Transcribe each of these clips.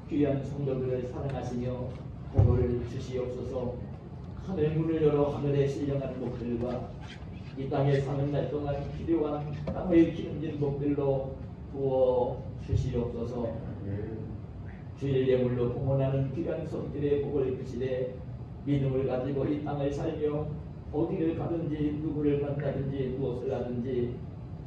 귀한 성도들을 사랑하시며 복을 주시옵소서. 하늘 문을 열어 하늘에 신령한 복들과 이 땅에 사는 날 동안 필요한 땅의 기름진 복들로 부어 주시옵소서. 주일 예물로 봉헌하는 귀한 손길의 복을 주시되 믿음을 가지고 이 땅을 살며 어디를 가든지 누구를 만나든지 무엇을 하든지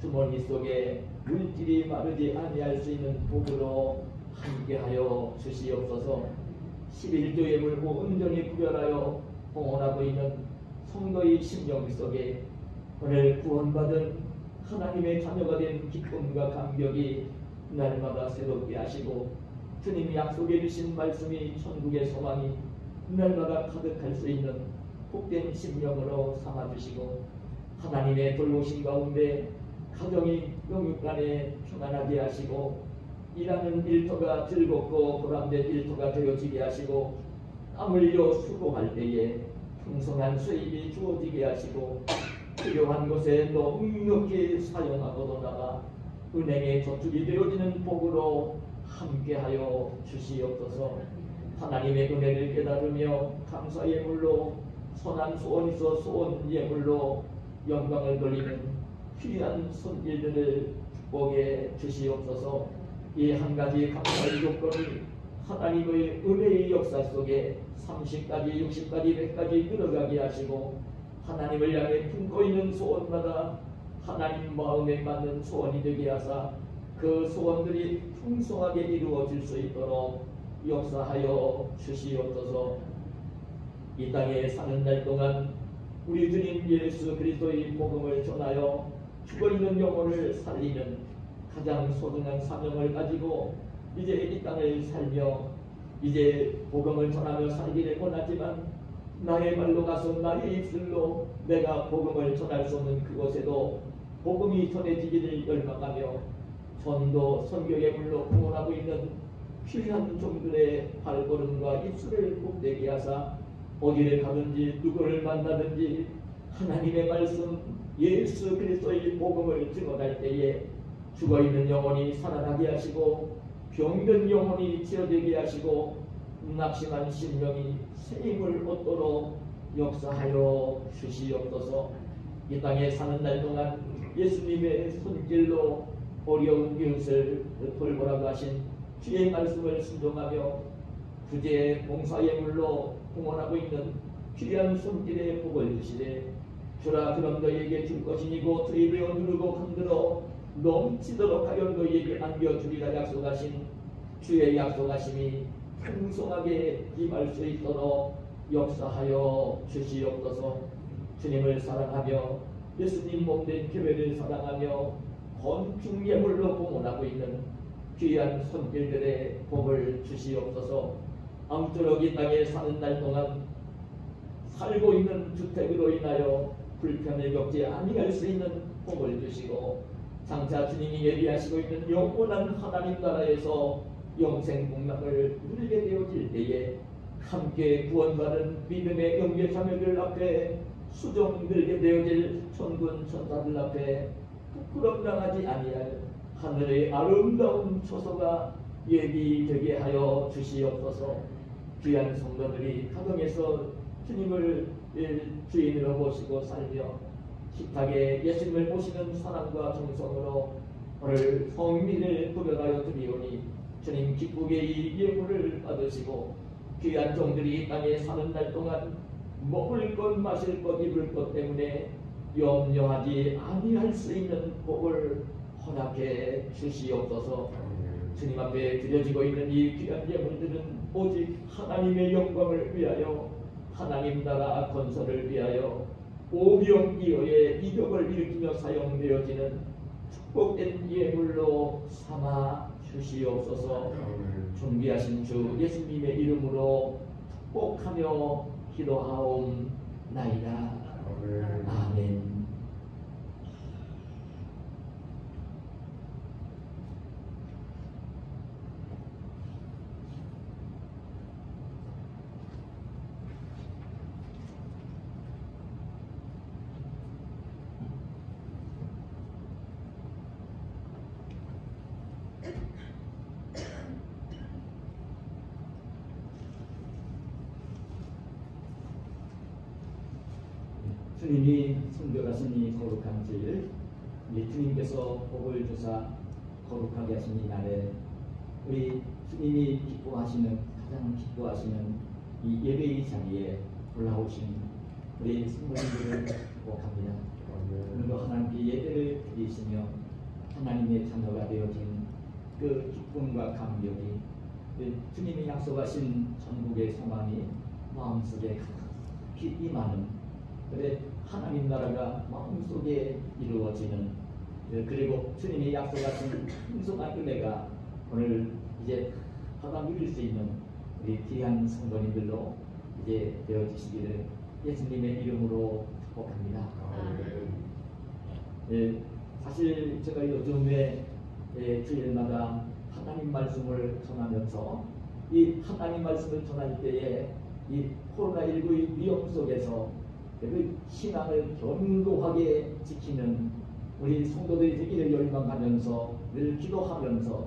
주머니 속에 물질이 마르지 아니할 수 있는 복으로 함께하여 주시옵소서. 11조 예물 온전히 구별하여 봉헌하고 있는 성도의 심령 속에 오늘 구원받은 하나님의 자녀가 된 기쁨과 감격이 날마다 새롭게 하시고 주님이 약속해 주신 말씀이 천국의 소망이 날마다 가득할 수 있는 복된 심령으로 삼아주시고 하나님의 돌보심 가운데 가정이 영육간에 평안하게 하시고 일하는 일터가 즐겁고 보람된 일터가 되어지게 하시고 땀 흘려 수고할 때에 풍성한 수입이 주어지게 하시고 필요한 곳에 넉넉히 사용하고도 나가 은행에 저축이 되어지는 복으로 함께하여 주시옵소서. 하나님의 은혜를 깨달으며 감사 예물로 선한 소원 있어 소원 예물로 영광을 돌리는 귀한 손길들을 축복해 주시옵소서. 이 한 가지 감사의 조건이 하나님의 은혜의 역사 속에 30가지 60가지 100가지 늘어가게 하시고 하나님을 향해 품고 있는 소원마다 하나님 마음에 맞는 소원이 되게 하사 그 소원들이 풍성하게 이루어질 수 있도록 역사하여 주시옵소서. 이 땅에 사는 날 동안 우리 주님 예수 그리스도의 복음을 전하여 죽어있는 영혼을 살리는 가장 소중한 사명을 가지고 이제 이 땅을 살며 이제 복음을 전하며 살기를 원하지만 나의 말로 가서 나의 입술로 내가 복음을 전할 수 없는 그곳에도 복음이 전해지기를 열망하며 전도 선교의 물로 공헌하고 있는 귀한 종들의 발걸음과 입술을 복되게 하사 어디를 가든지 누구를 만나든지 하나님의 말씀 예수 그리스도의 복음을 증언할 때에 죽어있는 영혼이 살아나게 하시고 병든 영혼이 치료되게 하시고 낙심한 심령이 새 힘을 얻도록 역사하여 주시옵소서. 이 땅에 사는 날 동안 예수님의 손길로 어려운 이웃을 돌보라고 하신 주의 말씀을 순종하며 구제 봉사예물로 봉헌하고 있는 귀한 손길의 복을 주시되 주라 그럼 너희에게 줄 것이니고 들이되어 누르고 흔들어 넘치도록 하여 너희에게 안겨주리라 약속하신 주의 약속하심이 풍성하게 임할 수 있도록 역사하여 주시옵소서. 주님을 사랑하며 예수님 몸된 교회를 사랑하며 건축 예물로 봉헌하고 있는 귀한 손길들의 복을 주시옵소서. 아무쪼록 이 땅에 사는 날 동안 살고 있는 주택으로 인하여 불편을 겪지 아니할 수 있는 복을 주시고 장차 주님이 예비하시고 있는 영원한 하나님 나라에서 영생 복락을 누리게 되어질 때에 함께 구원받은 믿음의 영계 자매들 앞에 수종 들게 되어질 천군 천사들 앞에 부끄럼 당하지 아니할 하늘의 아름다운 처소가 예비되게 하여 주시옵소서. 귀한 성도들이 가정에서 주님을 주인으로 모시고 살며 식탁에 예수님을 모시는 사랑과 정성으로 오늘 성민을 부려가여 드리오니 주님 기쁘게 이 예물을 받으시고 귀한 종들이 이 땅에 사는 날 동안 먹을 것 마실 것 입을 것 때문에 염려하지 아니할 수 있는 복을 허락해 주시옵소서. 주님 앞에 드려지고 있는 이 귀한 예물들은 오직 하나님의 영광을 위하여 하나님 나라 건설을 위하여 오병이어의 이덕을 일으키며 사용되어지는 축복된 예물로 삼아 주시옵소서. 존귀하신 주 예수님의 이름으로 축복하며 기도하옵나이다. 아멘. 주님이 성결하시니 거룩한 질, 우리 주님께서 복을 주사 거룩하게 하신 이 날에 우리 주님이 기뻐하시는, 가장 기뻐하시는 이 예배의 자리에 올라오신 우리 성도님들을 축복합니다. 오늘도 하나님께 예배를 드리시며 하나님의 자녀가 되어진 그 기쁨과 감격이, 주님이 약속하신 전국의 소망이 마음속에 가득히 임하는, 그래 하나님 나라가 마음속에 이루어지는, 그리고 주님이 약속하신 풍성한 은혜가 오늘 이제 받아 누릴 수 있는 우리 귀한 성도님들로 이제 되어지시기를 예수님의 이름으로 축복합니다. 사실 제가 요즘에 주일마다 하나님 말씀을 전하면서 이 하나님 말씀을 전할 때에 이 코로나19의 위험 속에서 그 신앙을 견고하게 지키는 우리 성도들이 되기를 열망하면서 늘 기도하면서,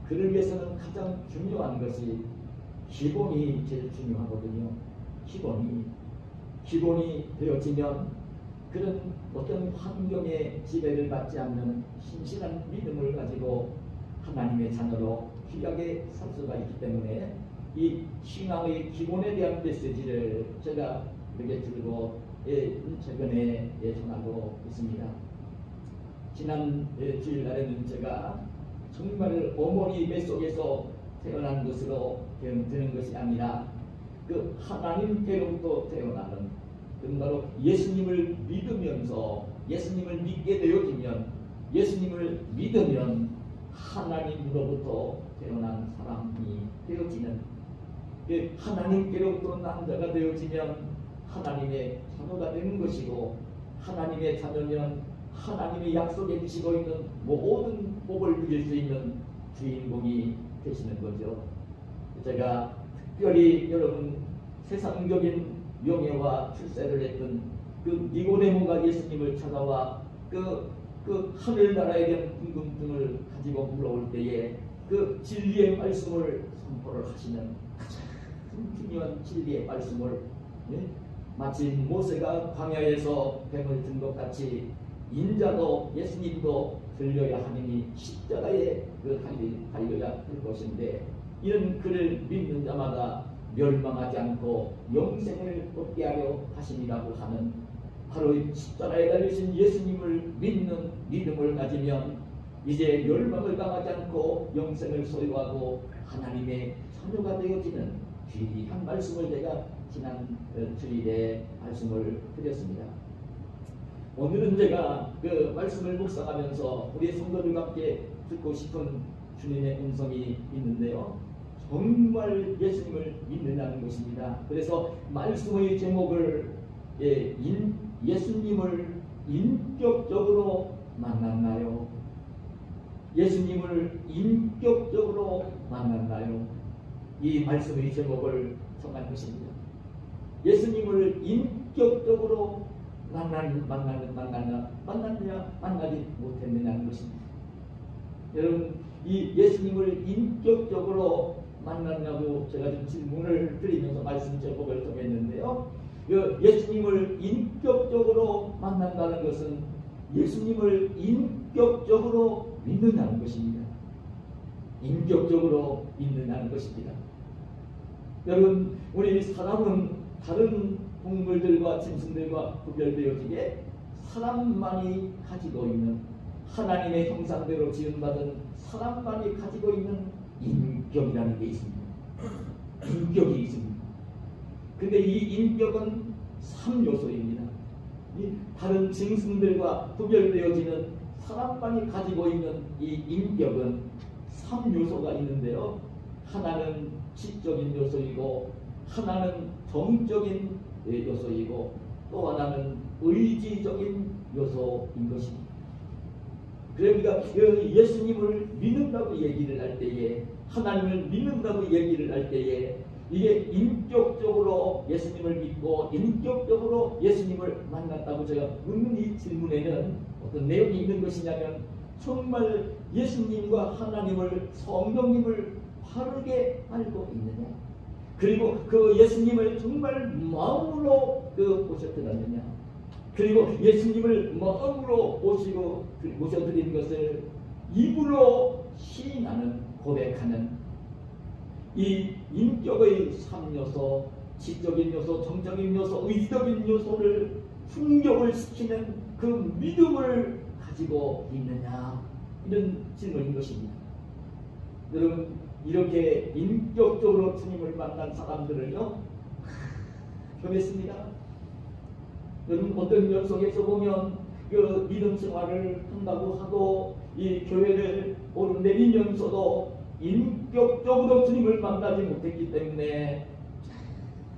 그를 위해서는 가장 중요한 것이 기본이 제일 중요하거든요. 기본이 되어지면 그런 어떤 환경에 지배를 받지 않는 신실한 믿음을 가지고 하나님의 자녀로 귀하게 살 수가 있기 때문에 이 신앙의 기본에 대한 메시지를 제가 이렇게 들고 최근에 전하고 있습니다. 지난 주일날에는 제가 정말 어머니 뱃속에서 태어난 것으로 되는 것이 아니라 그 하나님께로부터 태어나는, 바로 예수님을 믿으면서, 예수님을 믿게 되어지면, 예수님을 믿으면 하나님으로부터 태어난 사람이 되어지는, 하나님께로부터 난 자가 되어지면 하나님의 자녀가 되는 것이고, 하나님의 자녀면 하나님의 약속해 주시고 있는 모든 복을 누릴 수 있는 주인공이 되시는 거죠. 제가 특별히 여러분 세상적인 명예와 출세를 했던 그 니고데모가 예수님을 찾아와 그 하늘나라에 대한 궁금증을 가지고 물어올 때에 그 진리의 말씀을 선포를 하시는 가장 중요한 진리의 말씀을, 마치 모세가 광야에서 뱀을 든 것 같이 인자도 예수님도 들려야 하느니 십자가에 달려야 할 것인데, 이런 그를 믿는 자마다 멸망하지 않고 영생을 얻게 하려 하심이라고 하는, 바로 십자가에 달리신 예수님을 믿는 믿음을 가지면 이제 멸망을 당하지 않고 영생을 소유하고 하나님의 자녀가 되어지는 귀한 말씀을 제가 지난 주일에 말씀을 드렸습니다. 오늘은 제가 그 말씀을 묵상하면서 우리 성도들과 함께 듣고 싶은 주님의 음성이 있는데요. 정말 예수님을 믿는다는 것입니다. 그래서 말씀의 제목을 예수님을 인격적으로 만났나요? 예수님을 인격적으로 만났나요? 이 말씀의 제목을 정한 것입니다. 예수님을 인격적으로 만났느냐 만나지 못했느냐는 것입니다. 여러분, 이 예수님을 인격적으로 만났냐고 제가 좀 질문을 드리면서 말씀 제목을 정했는데요. 예수님을 인격적으로 만난다는 것은 예수님을 인격적으로 믿는다는 것입니다. 인격적으로 믿는다는 것입니다. 여러분, 우리 사람은 다른 동물들과 짐승들과 구별되어지게 사람만이 가지고 있는, 하나님의 형상대로 지음받은 사람만이 가지고 있는 인격이라는 게 있습니다. 인격이 있습니다. 근데 이 인격은 3요소입니다. 다른 짐승들과 구별되어지는 사람만이 가지고 있는 이 인격은 3요소가 있는데요. 하나는 지적인 요소이고, 하나는 정적인 요소이고, 또 하나는 의지적인 요소인 것입니다. 그러니까 예수님을 믿는다고 얘기를 할 때에, 하나님을 믿는다고 얘기를 할 때에, 이게 인격적으로 예수님을 믿고 인격적으로 예수님을 만났다고 제가 묻는 이 질문에는 어떤 내용이 있는 것이냐면, 정말 예수님과 하나님을, 성령님을 바르게 알고 있느냐, 그리고 그 예수님을 정말 마음으로 보셨느냐, 그리고 예수님을 마음으로 모셔드린 것을 입으로 시인하는, 고백하는 이 인격의 3요소, 지적인 요소, 정적인 요소, 의지적인 요소를 충족을 시키는 그 믿음을 가지고 있느냐, 이런 질문인 것입니다. 여러분, 이렇게 인격적으로 주님을 만난 사람들은요, 변했습니다. 여러분, 어떤 면 속에서 보면 그 믿음 생활을 한다고 하고 이 교회를 오르내리면서도 인격적으로 주님을 만나지 못했기 때문에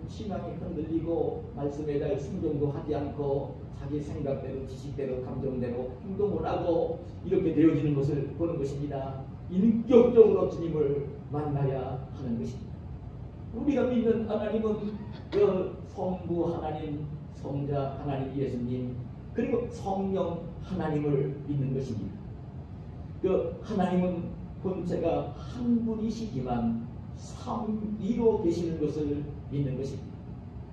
신앙이 흔들리고 말씀에 대해 순종도 하지 않고 자기 생각대로, 지식대로, 감정대로 행동을 하고 이렇게 되어지는 것을 보는 것입니다. 인격적으로 주님을 만나야 하는 것입니다. 우리가 믿는 하나님은 그 성부 하나님, 성자 하나님 예수님, 그리고 성령 하나님을 믿는 것입니다. 그 하나님은 본체가 한 분이시지만 삼위로 계시는 것을 믿는 것입니다.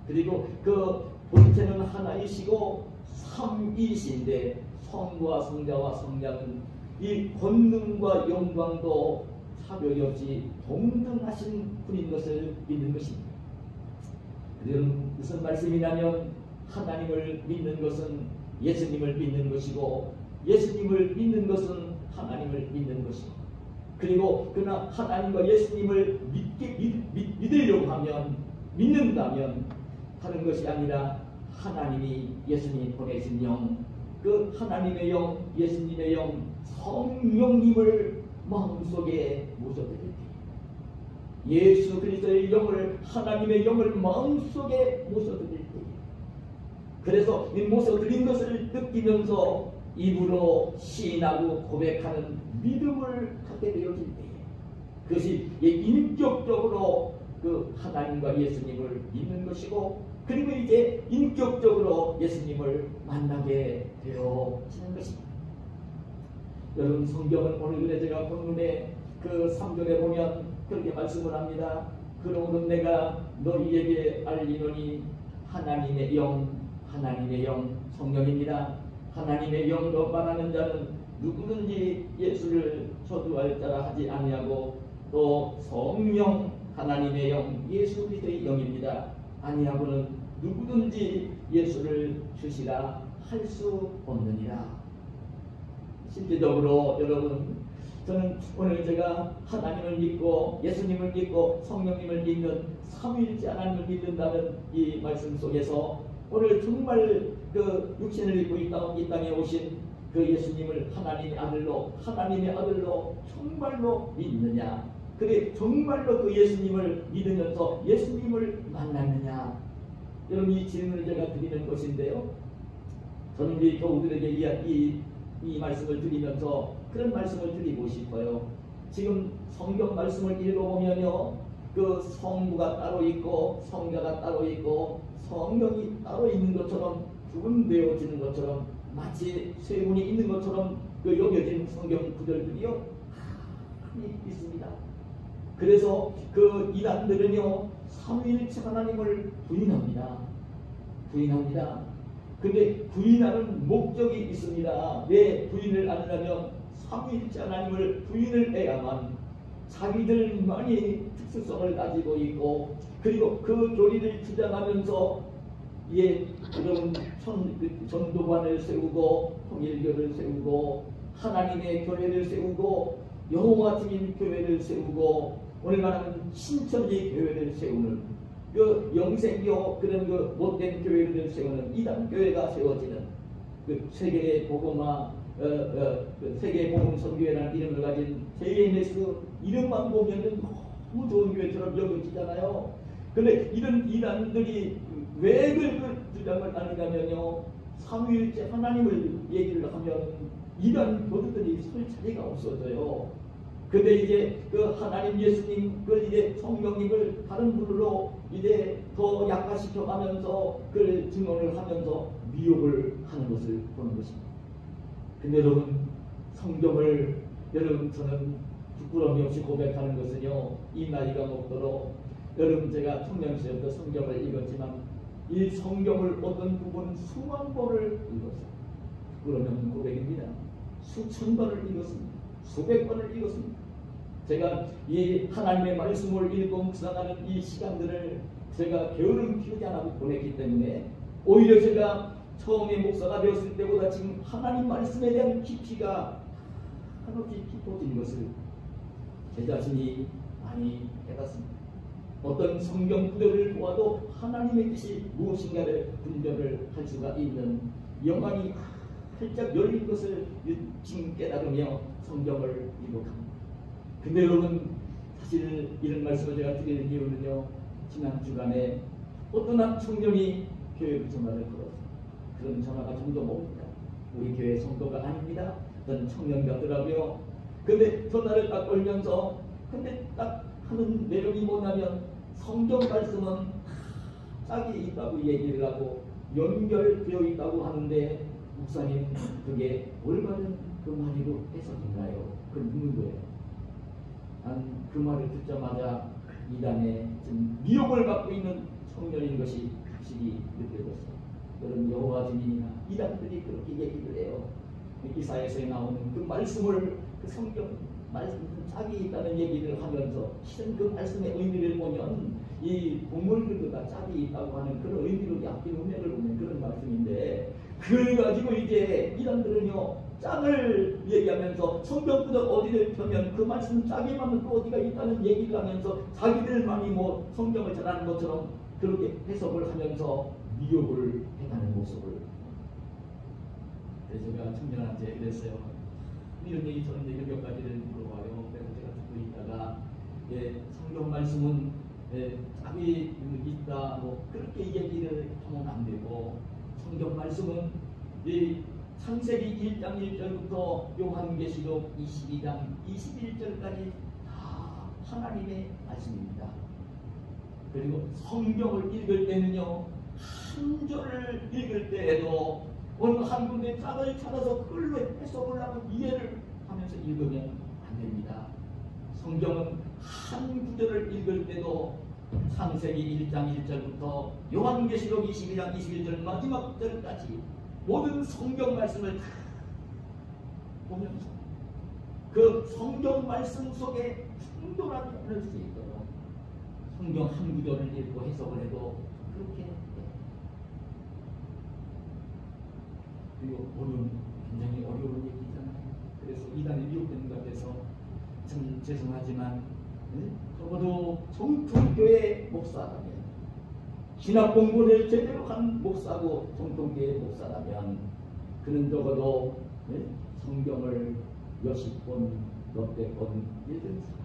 그리고 그 본체는 하나이시고 삼위이신데 성부와 성자와 성령은 이 권능과 영광도 차별이 없이 동등하신 분인 것을 믿는 것입니다. 그럼 무슨 말씀이냐면 하나님을 믿는 것은 예수님을 믿는 것이고 예수님을 믿는 것은 하나님을 믿는 것이고, 그리고 그러나 하나님과 예수님을 믿으려고 하면, 믿는다면 다른 것이 아니라 하나님이 예수님 보내신 영, 그 하나님의 영, 예수님의 영, 성령님을 마음속에 모셔드릴 때, 예수 그리스도의 영을, 하나님의 영을 마음속에 모셔드릴 때, 그래서 이 모셔드린 것을 느끼면서 입으로 시인하고 고백하는 믿음을 갖게 되어질 때, 그것이 인격적으로 그 하나님과 예수님을 믿는 것이고, 그리고 이제 인격적으로 예수님을 만나게 되어지는 것입니다. 여러분, 성경은 오늘 제가 본문에 그 3절에 보면 그렇게 말씀을 합니다. 그러므로 내가 너희에게 알리노니 하나님의 영, 하나님의 영, 성령입니다. 하나님의 영으로 말하는 자는 누구든지 예수를 저주할 자라 하지 아니하고, 또 성령, 하나님의 영, 예수 그리스도의 영입니다. 아니하고는 누구든지 예수를 주시라 할 수 없느니라. 실제적으로 여러분, 저는 오늘 제가 하나님을 믿고 예수님을 믿고 성령님을 믿는 삼위일체 하나님을 믿는다는 이 말씀 속에서 오늘 정말 그 육신을 입고 이 땅에 오신 그 예수님을 하나님의 아들로 정말로 믿느냐? 그래 정말로 그 예수님을 믿으면서 예수님을 만났느냐? 여러분, 이 질문을 제가 드리는 것인데요. 저는 우리 교우들에게 이 말씀을 드리면서 그런 말씀을 드리고 싶어요. 지금 성경 말씀을 읽어보면요, 그 성부가 따로 있고 성자가 따로 있고 성령이 따로 있는 것처럼, 구분되어지는 것처럼, 마치 세 분이 있는 것처럼 그 여겨진 성경 구절들이요 많이 있습니다. 그래서 그 이단들은요 삼위일체 하나님을 부인합니다. 근데 부인하는 목적이 있습니다. 왜 부인을 하느냐면 삼위일체 하나님을 부인을 해야만 자기들만이 특수성을 가지고 있고, 그리고 그 교리를 주장하면서 여러분 전도관을 세우고 통일교를 세우고 하나님의 교회를 세우고 여호와 주님 교회를 세우고, 오늘 말하면 신천지 교회를 세우는 그 영생교, 그런 그 못된 교회를 세우는 이단 교회가 세워지는 그 세계의 복음화, 세계 복음 선교회라는 이름을 가진 JMS 이름만 보면은 너무 좋은 교회처럼 여겨지잖아요. 근데 이런 이단들이 왜 그 주장을 하느냐면요, 삼위일체 하나님을 얘기를 하면 이단 교주들이 설 자리가 없어져요. 근데 이제 그 하나님 예수님, 그 이제 성령님을 다른 분으로 이제 더 약화시켜 가면서 그 증언을 하면서 미혹을 하는 것을 보는 것입니다. 근데 여러분, 성경을 여러분 저는 부끄러움이 없이 고백하는 것은요, 이 나이가 먹도록 여러분 제가 청년 시절부터 성경을 읽었지만 이 성경을 어떤 부분 수만 번을 읽었어요. 그러면 고백입니다. 수천 번을 읽었습니다. 수백 번을 읽었습니다. 제가 이 하나님의 말씀을 읽고 묵상하는 이 시간들을 제가 게으름 피우지 않고 보냈기 때문에 오히려 제가 처음에 목사가 되었을 때보다 지금 하나님 말씀에 대한 깊이가 한없이 깊어진 것을 제 자신이 많이 깨닫습니다. 어떤 성경 구절을 보아도 하나님의 뜻이 무엇인가를 분별을 할 수가 있는 영광이 활짝 열린 것을 지금 깨달으며 성경을 읽어갑니다. 근데 여러분, 사실 이런 말씀을 제가 드리는 이유는요, 지난 주간에 어떤 한 청년이 교회 전화를 걸었어요. 그런 전화가 종종 옵니다. 우리 교회 성도가 아닙니다. 어떤 청년 같더라고요. 근데 전화를 딱 걸면서 근데 딱 하는 내용이 뭐냐면 성경 말씀은 짝이 있다고 얘기를 하고 연결되어 있다고 하는데 목사님 그게 올바른 그 말이로 해석인가요? 그걸 묻는 거예요. 난 그 말을 듣자마자 이단에 좀 미혹을 받고 있는 청년인 것이 확실히 느껴졌어요. 여러분, 여호와 증인이나 이단들이 그렇게 얘기를 해요. 이사야서에 나오는 그 말씀을 그 성경 말씀 짝이 있다는 얘기를 하면서 실은 그 말씀의 의미를 보면 이 동물들보다 짝이 있다고 하는 그런 의미로 약긴 은혜를 보는 그런 말씀인데 그래가지고 이제 이단들은요 짝을 얘기하면서 성경 구절 어디를 펴면 그 말씀 짝에만 또 어디가 있다는 얘기를 하면서 자기들만이 뭐 성경을 전하는 것처럼 그렇게 해석을 하면서 미혹을 해가는 모습을. 그래서 제가 청년한테 그랬어요. 이런 얘기 저런 얘기 몇 가지를 물어봐요. 그래서 제가 듣고 있다가 성경 말씀은 짝이 있다 뭐 그렇게 얘기를 하면 안 되고 성경 말씀은 이 창세기 1장 1절부터 요한계시록 22장 21절까지 다 하나님의 말씀입니다. 그리고 성경을 읽을 때는요 한 절을 읽을 때에도 어느 한 군데 짝을 찾아서 그걸로 해석을 하고 이해를 하면서 읽으면 안 됩니다. 성경은 한 구절을 읽을 때도 창세기 1장 1절부터 요한계시록 22장 21절 마지막 절까지 모든 성경 말씀을 다 보면서 그 성경 말씀 속에 충돌하지 않을 수 있도록 성경 한 구절을 읽고 해석을 해도 그렇게 그리고 굉장히 어려운 얘기잖아요. 그래서 이단에 미혹되는 것 같아서 참 죄송하지만 적어도 정통교회 목사라면 신학 공부를 제대로 한 목사고 정통교회 목사라면 그는 적어도 성경을 몇십 번, 몇백 번 읽은 사람,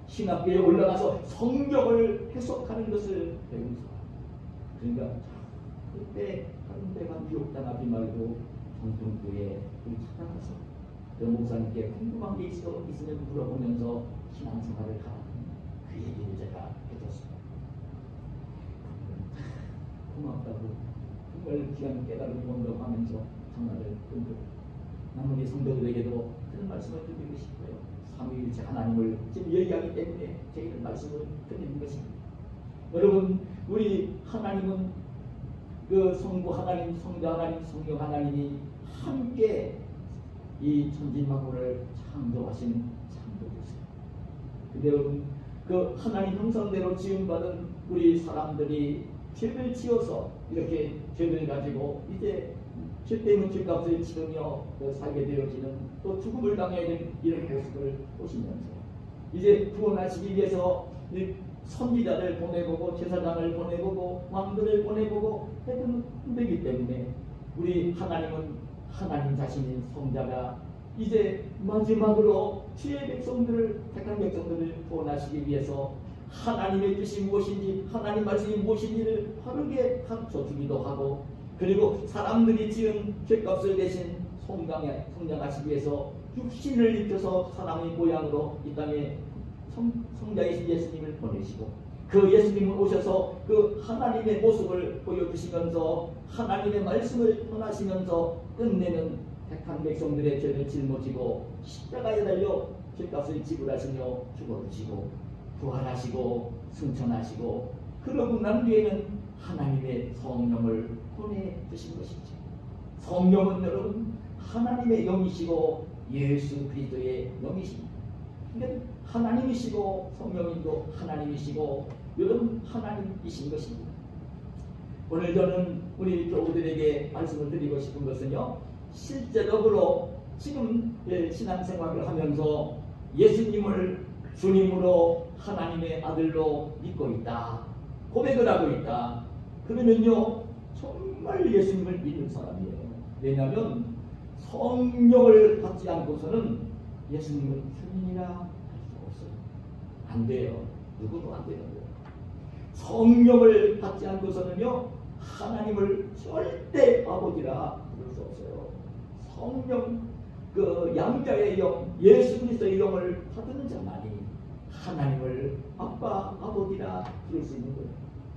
신학교에 올라가서 성경을 해석하는 것을 배운 사람. 그러니까 그때 다른 데가 미혹당하지 말고 정통교회 찾아가서 그 목사님께 궁금한 게 있으면 물어보면서 신앙생활을 하라는 그 얘기를 제가 해줬습니다. 고맙다고 정말 귀한 깨달음이 온다고 하면서 전화를 끊고 나머지 성도들에게도 그런 말씀을 드리고 싶고요. 삼위일체 하나님을 지금 얘기하기 때문에 제가 말씀을 드리는 것입니다. 여러분, 우리 하나님은 그 성부 하나님, 성자 하나님, 성령 하나님이 함께 이 천지만물을 창조하신 창조주세요. 근데 여러분, 그 하나님 형상대로 지음받은 우리 사람들이 죄를 지어서 이렇게 죄를 가지고 이제 죄 때문에 죄값을 치르며 살게 되어지는 또 죽음을 당해야 되는 이런 모습을 보시면서 이제 구원하시기 위해서 선지자를 보내보고 제사장을 보내보고 왕들을 보내보고 해도 되기 때문에 우리 하나님은 하나님 자신인 성자가 이제 마지막으로 주의 백성들을 택한 백성들을 구원하시기 위해서 하나님의 뜻이 무엇인지 하나님 말씀이 무엇인지를 바르게 가르쳐주기도 하고 그리고 사람들이 지은 죄값을 대신 성장하시기 위해서 육신을 입혀서 사람의 모양으로 이 땅에 성자이신 예수님을 보내시고 그 예수님은 오셔서 그 하나님의 모습을 보여주시면서 하나님의 말씀을 전하시면서 끝내는 택한 백성들의 죄를 짊어지고 십자가에 달려 죄값을 지불하시며 죽어주시고 부활하시고 승천하시고 그러고 난 뒤에는 하나님의 성령을 보내주신 것이죠. 성령은 여러분 하나님의 영이시고 예수 그리스도의 영이십니다. 그러니까 하나님이시고 성령님도 하나님이시고 여러분 하나님이신 것입니다. 오늘 저는 우리 교우들에게 말씀을 드리고 싶은 것은요, 실제적으로 지금 신앙생활을 하면서 예수님을 주님으로 하나님의 아들로 믿고 있다, 고백을 하고 있다. 그러면요 정말 예수님을 믿는 사람이에요. 왜냐하면 성령을 받지 않고서는 예수님은 주님이라 할 수 없어요. 안 돼요. 누구도 안 되는 거예요. 성령을 받지 않고서는요 하나님을 절대 아버지라 부를 수 없어요. 성령, 그 양자의 영, 예수 그리스도의 영을 받은 자만이 하나님을 아빠, 아버지라 부를 수 있는 거예요.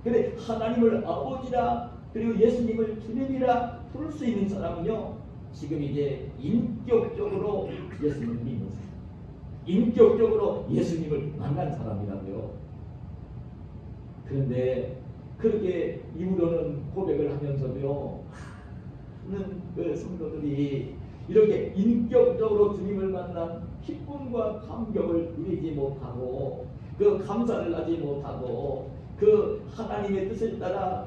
그래 하나님을 아버지라 그리고 예수님을 주님이라 부를 수 있는 사람은요 지금 이제 인격적으로 예수님을 믿는 사람, 인격적으로 예수님을 만난 사람이라고요. 그런데 그렇게 이후로는 고백을 하면서도요 많은 그 성도들이 이렇게 인격적으로 주님을 만난 기쁨과 감격을 누리지 못하고 그 감사를 하지 못하고 그 하나님의 뜻을 따라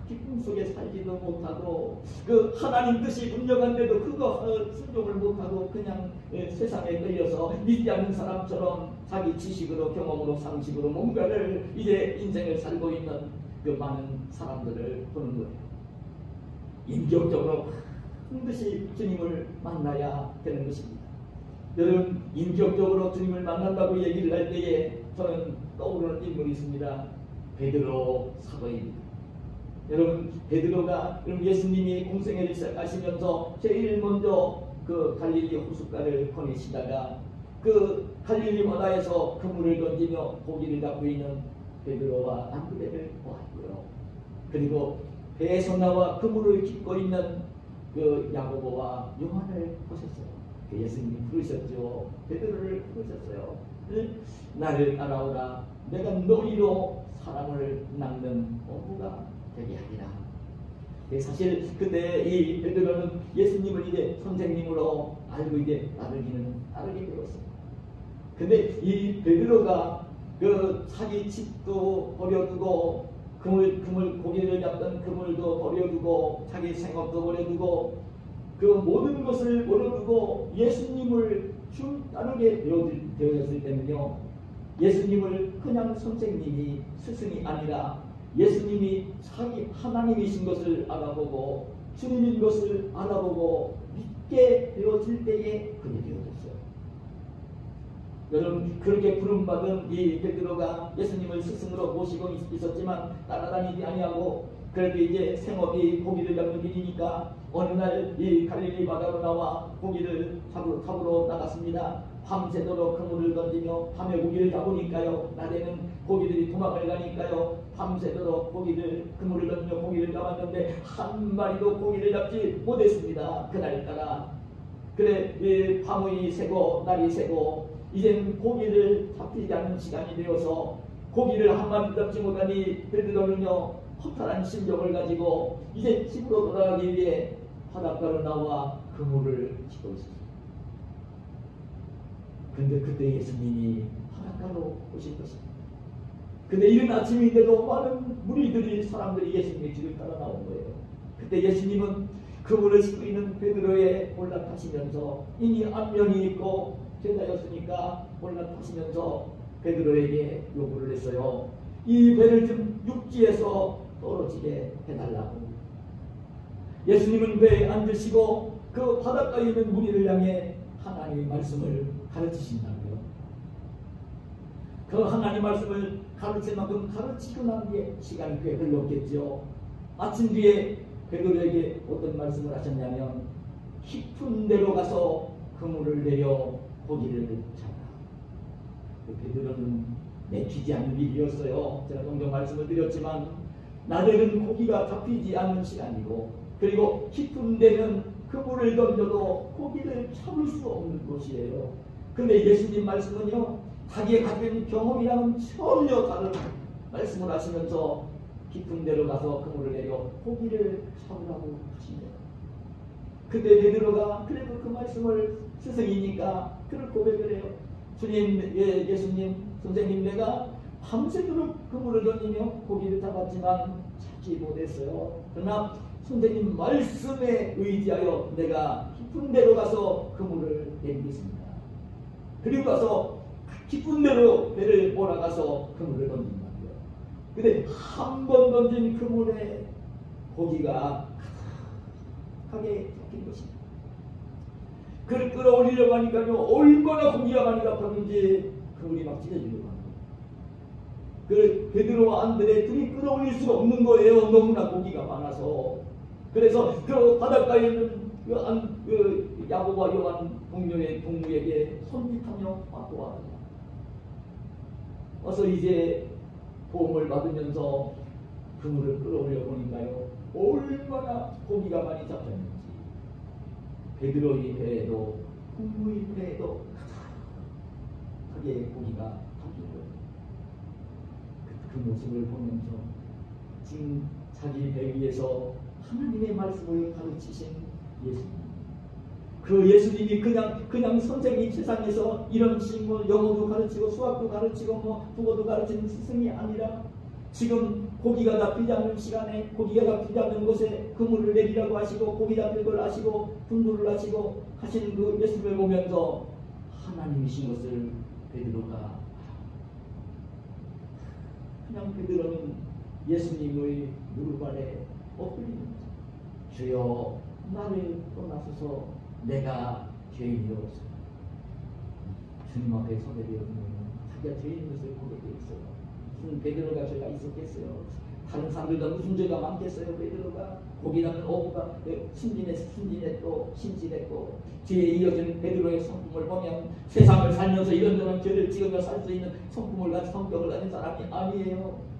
기쁨 속에 살지도 못하고 그 하나님 뜻이 분명한데도 그거 순종을 못하고 그냥 세상에 끌려서 믿지 않는 사람처럼 자기 지식으로 경험으로 상식으로 뭔가를 이제 인생을 살고 있는 그 많은 사람들을 보는 거예요. 인격적으로 반드시 주님을 만나야 되는 것입니다. 여러분 인격적으로 주님을 만난다고 얘기를 할 때에 저는 떠오르는 인물이 있습니다. 베드로 사도입니다. 여러분 베드로가 예수님이 공생애를 시작하시면서 제일 먼저 그 갈릴리 호숫가를 거니시다가 그 갈릴리 바다에서 그물을 던지며 고기를 잡고 있는 베드로와 안드레를 보았고요. 그리고 배에서 나와 그물을 깃고 있는 그 야고보와 요한을 보셨어요. 그 예수님이 부르셨죠. 베드로를 부르셨어요. 나를 따라오라. 내가 너희로 사람을 낚는 어부가 되게 하리라. 사실 그때 이 베드로는 예수님을 이제 선생님으로 알고 이제 따르게 되었어요. 근데 이 베드로가 그 자기 집도 버려두고 고기를 잡던 그물도 버려두고 자기 생업도 버려두고 그 모든 것을 버려두고 예수님을 따르게 되어졌을 때는요, 예수님을 그냥 선생님이 스승이 아니라 예수님이 자기 하나님이신 것을 알아보고 주님인 것을 알아보고 믿게 되어질 때에 그게 되어졌어요. 여러분 그렇게 부름받은 이 베드로가 예수님을 스승으로 모시고 있었지만 따라다니지 아니하고 그래도 이제 생업이 고기를 잡는 일이니까 어느 날 이 갈릴리 바다로 나와 고기를 잡으러 나갔습니다. 밤새도록 그물을 던지며 밤에 고기를 잡으니까요, 낮에는 고기들이 도망을 가니까요, 밤새도록 그물을 던지며 고기를 잡았는데 한 마리도 고기를 잡지 못했습니다. 그날따라 그래 밤이 새고 날이 새고 이제는 고기를 잡히지 않는 시간이 되어서 고기를 한 마리 잡지 못하니 베드로는요 허탈한 심정을 가지고 이제 집으로 돌아가기 위해 바닷가로 나와 그물을 치고 있었습니다. 그런데 그때 예수님이 바닷가로 오신 것입니다. 근데 이른 아침인데도 많은 무리들이 사람들이 예수님의 뒤를 따라 나온 거예요. 그때 예수님은 그물을 치고 있는 베드로에 올라타시면서 이미 안면이 있고 제자였으니까 올라타시면서 베드로에게 요구를 했어요. 이 배를 좀 육지에서 떨어지게 해달라고. 예수님은 배에 앉으시고 그 바닷가에 있는 무리를 향해 하나님의 말씀을 가르치신다고요. 그 하나님 말씀을 가르칠 만큼 가르치고 난 뒤에 시간이 꽤 흘렀겠죠. 아침 뒤에 베드로에게 어떤 말씀을 하셨냐면 깊은 데로 가서 그물을 내려 고기를 잡아. 베드로는 내키지 않는 일이었어요. 제가 종종 말씀을 드렸지만 낮에는 고기가 잡히지 않는 시간이고 그리고 깊은 데는 그물을 던져도 고기를 잡을 수 없는 곳이에요. 그런데 예수님 말씀은요 자기의 가진 경험이랑은 전혀 다른 말씀을 하시면서 깊은 데로 가서 그물을 내려 고기를 잡으라고 하십니다. 그때 베드로가 그래도 그 말씀을 스승이니까 그를 고백을 해요. 주님, 예수님, 선생님, 내가 밤새도록 그물을 던지며 고기를 잡았지만 잡지 못했어요. 그러나 선생님 말씀에 의지하여 내가 깊은 데로 가서 그물을 내리겠습니다. 그리고 가서 깊은 데로 배를 몰아가서 그물을 던진다고요. 근데 한 번 던진 그물에 고기가 가득하게 잡힌 것입니다. 그를 끌어올리려고 하니까요, 얼마나 고기가 많이 잡혔는지 그물이 막 찢어지려고 합니다. 그 베드로와 안드레 둘이 끌어올릴 수가 없는 거예요. 너무나 고기가 많아서. 그래서 그 바닷가에 있는 그 야고보와 요한 동무에게 손짓하며 도와줍니다. 와서 이제 도움을 받으면서 그물을 끌어올려 보니까요, 얼마나 고기가 많이 잡혔는지 베드로의 배에도 동무의 배에도 가득하게 고기가 담긴 거예요. 그 모습을 보면서 지금 자기 배 위에서 하나님의 말씀을 가르치신 예수님, 그 예수님이 그냥 선생님, 세상에서 이런 식으로 영어도 가르치고 수학도 가르치고 국어도 가르치는 스승이 아니라 지금 고기가 잡히지 않는 시간에, 고기가 잡히지 않는 곳에 그물을 내리라고 하시고 고기 잡힐 걸 아시고 분부를 하시고 하시는 그 예수님을 보면서 하나님이신 것을 베드로가, 그냥 베드로는 예수님의 무릎 아래 엎드리는 거죠. 주여 나를 떠나소서, 내가 죄인이로서. 주님 앞에 서게 되었으면 자기가 죄인인 것을 고백해 있어요. 무슨 베드로가 죄가 있었겠어요? 다른 사람들도 무슨 죄가 많겠어요? 베드로가 고기라는 어부가 순진했고 신진했고, 뒤에 이어진 베드로의 성품을 보면 세상을 살면서 이런저런 죄를 지으며 살 수 있는 성품을 가진 성격을 가진 사람이 아니에요.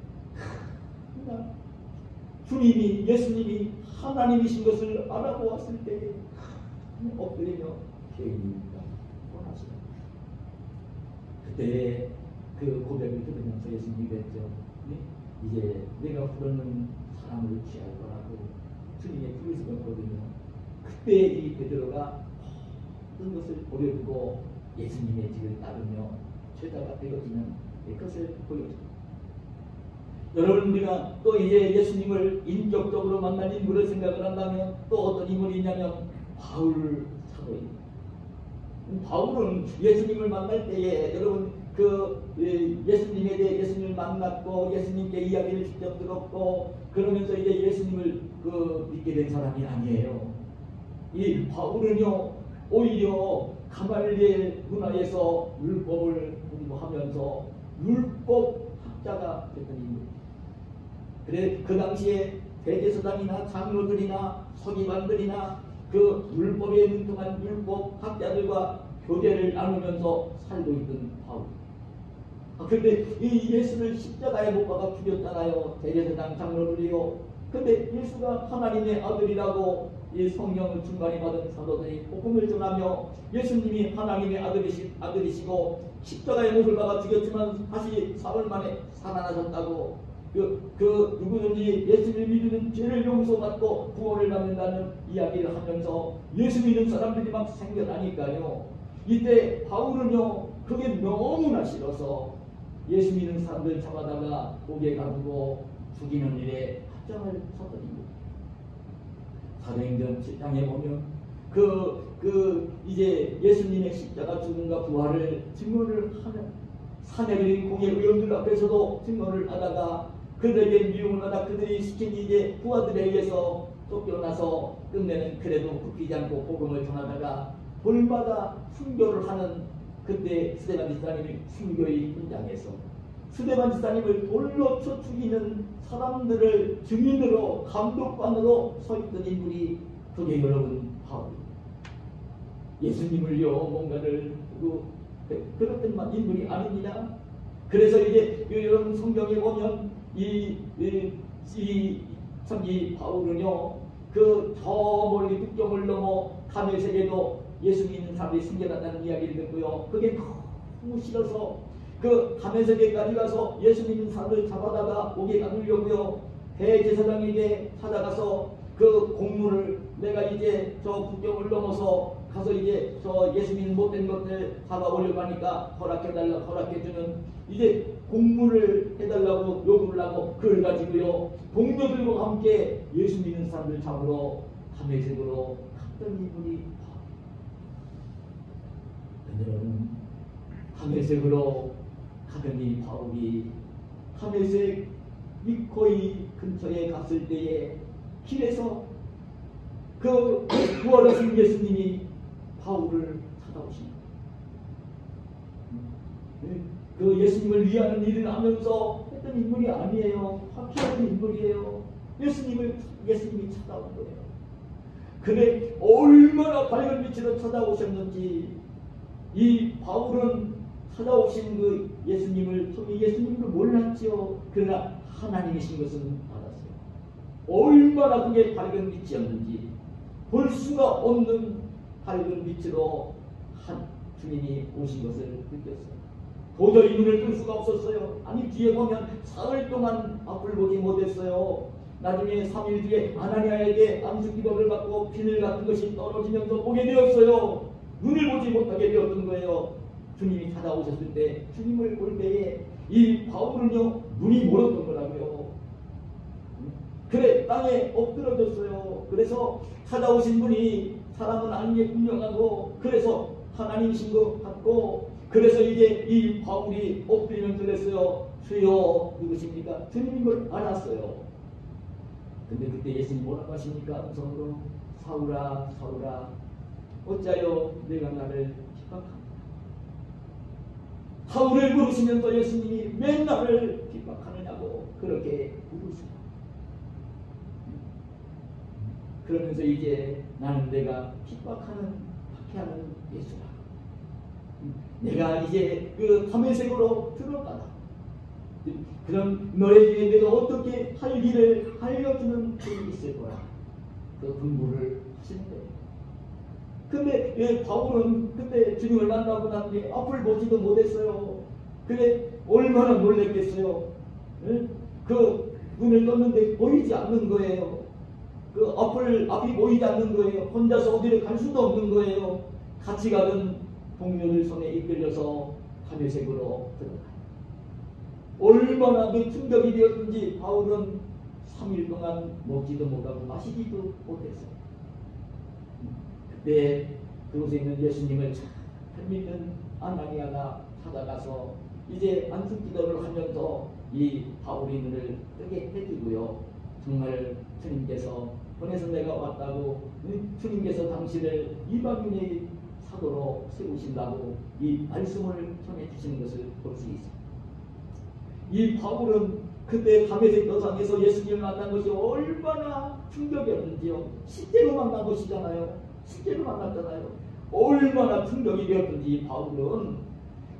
주님이, 예수님이 하나님이신 것을 알아보았을 때에 엎드리며 죄인입니다 원하시다. 그때 그 고백을 들으면서 예수님이 그랬죠. 이제 내가 부르는 사람을 취할 거라고 주님의 부르심이었거든요. 그때 이 베드로가 모든 것을 버려두고 예수님의 뒤를 따르며 죄자가 되어지는 그것을 보여줍니다. 여러분, 우리가 또 이제 예수님을 인격적으로 만난 인물을 생각을 한다면 또 어떤 인물이 있냐면 바울 사도입니다. 바울은 예수님을 만날 때에 여러분 예수님에 대해 예수님을 만났고 예수님께 이야기를 직접 들었고 그러면서 이제 예수님을 믿게 된 사람이 아니에요. 이 바울은요, 오히려 가말리엘 문화에서 율법을 공부하면서 율법 학자가 됐던 인물입니다. 그래 그 당시에 대제사장이나 장로들이나 서기관들이나 그 율법에 능통한 율법 학자들과 교제를 나누면서 살고 있던 바울. 그런데 이 예수를 십자가에 못 박아 죽였잖아요. 대제사장 장로들이요. 근데 예수가 하나님의 아들이라고 이 성령을 충만히 받은 사도들이 복음을 전하며 예수님이 하나님의 아들이시고 십자가에 못을 박아 죽였지만 다시 사흘 만에 살아나셨다고, 누구든지 예수를 믿으면 죄를 용서받고 구원을 받는다는 이야기를 하면서 예수 믿는 사람들이 막 생겨나니까요. 이때 바울은요, 그게 너무나 싫어서 예수 믿는 사람들 잡아다가 옥에 가두고 죽이는 일에 합장을 섰던 이유. 사도행전 7장에 보면 이제 예수님의 십자가 죽음과 부활을 증거를 하는 사내들인 공예 의원들 앞에서도 증거를 하다가 그들에게 미움을 하다 그들이 시킨 이제 부하들에 의해서 쫓겨나서 끝내는 그래도 굽히지 않고 복음을 전하다가 돌마다 순교를 하는 그때 스데반 지사님이 순교의 현장에서 스데반 지사님을 돌로 쳐 죽이는 사람들을 증인으로 감독관으로 서 있던 인물이 그게 여러분 바울. 예수님을요 뭔가를 그랬던 인물이 아닙니다. 그래서 이제 여러분 성경에 보면 이 바울은요 저 멀리 국경을 넘어 다메섹에도 예수 믿는 사람들이 숨겨놨다는 이야기를 듣고요. 그게 너무 싫어서 그 다메섹에까지 가서 예수님 산을 잡아다가 목에 가두려고요. 대제사장에게 찾아가서 그 공문을 내가 이제 저 국경을 넘어서 가서 이제 저 예수님 못된 것들 잡아오려고 하니까 허락해주는 이제 공문을 해달라고 요구를 하고 그걸 가지고요 동료들과 함께 예수 믿는 사람들 잡으러 다메섹으로 갔던 이분이 그들은 다메섹으로 가더니 바울이 다메섹 미코이 근처에 갔을 때에 길에서 그 부활하신 예수님이 바울을 찾아오십니다. 그 예수님을 위하는 일을 하면서 했던 인물이 아니에요. 화피하는 인물이에요. 예수님이 찾아온 거예요. 근데 얼마나 밝은 빛으로 찾아오셨는지 이 바울은 찾아오신 그 예수님을 처음에 예수님을 몰랐지요. 그러나 하나님이신 것은 알았어요. 얼마나 그게 밝은 빛이었는지 볼 수가 없는 밝은 빛으로 한 주님이 오신 것을 느꼈어요. 도저히 눈을 뜰 수가 없었어요. 아니 뒤에 보면 사흘 동안 앞을 보지 못했어요. 나중에 3일 뒤에 아나니아에게 안수기도를 받고 비늘 같은 것이 떨어지면서 보게 되었어요. 눈을 보지 못하게 되었던 거예요. 주님이 찾아오셨을 때 주님을 볼 때에 이 바울은요 눈이 멀었던 거라고요. 그래 땅에 엎드러졌어요. 그래서 찾아오신 분이 사람은 아닌 게 분명하고 그래서 하나님이신 것 같고 그래서 이제 이 바울이 엎드리면서 그랬어요. 주여 누구십니까? 주님인 걸 알았어요. 근데 그때 예수님 뭐라고 하십니까? 음성으로 사울아 사울아 어찌하여 내가 나를 핍박하느냐. 사울을 부르시면서 예수님이 왜 나를 핍박하느냐고 그렇게 부르시고 그러면서 이제 나는 내가 핍박하는 박해하는 예수라. 내가 이제 그 다메섹으로 들어가다. 그럼 너에게 내가 어떻게 할 일을 알려주는 분이 있을 거야. 그 분부를 하시는 거예요. 근데 바울은 그때 주님을 만나고 난 뒤에 앞을 보지도 못했어요. 근데 얼마나 놀랬겠어요. 그 눈을 떴는데 보이지 않는 거예요. 그 앞이 보이지 않는 거예요. 혼자서 어디를 갈 수도 없는 거예요. 같이 가던 동료들 손에 이끌려서 다메섹으로 들어가요. 얼마나 그 충격이 되었든지 바울은 3일 동안 먹지도 못하고 마시지도 못했어요. 그때 그곳에 있는 예수님을 잘 믿는 아나니아가 찾아가서 이제 안수기도를 하면서 이 바울의 눈을 뜨게 해주고요. 정말 주님께서 보내서 내가 왔다고 주님께서 당신을 이방인의 사도로 세우신다고 이 말씀을 전해주시는 것을 볼 수 있습니다. 이 바울은 그때 다메섹 도상에서 예수님을 만난 것이 얼마나 충격이었는지요. 실제로 만난 것이잖아요. 실제로 만났잖아요. 얼마나 충격이 되었든지 바울은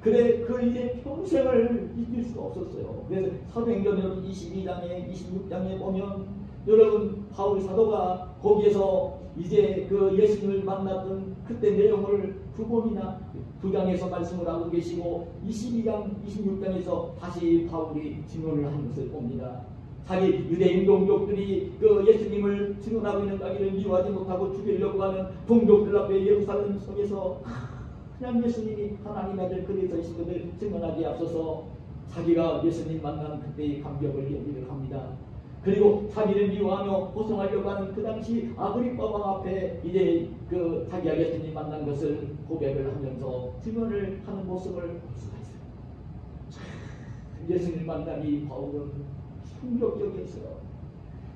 그래 그 이제 평생을 잊을 수가 없었어요. 그래서 사도행전 22장에 26장에 보면 여러분 바울 사도가 거기에서 이제 그 예수님을 만났던 그때 내용을 2장에서 말씀을 하고 계시고 22장 26장에서 다시 바울이 증언을 하는 것을 봅니다. 자기 유대인 동족들이 그 예수님을 증언하고 있는 자기를 미워하지 못하고 죽이려고 하는 동족들 앞에 예루살렘 속에서 그냥 예수님이 하나님의 아들 그리스도 이신 것을 증언하기에 앞서서 자기가 예수님 만난 그때의 감격을 얘기를 합니다. 그리고 자기를 미워하며 호송하려고 하는 그 당시 아그리파 왕 앞에 이제 그 자기가 예수님 만난 것을 고백을 하면서 증언을 하는 모습을 볼 수가 있어요. 예수님 만난 이 바울은 충격적이었어요.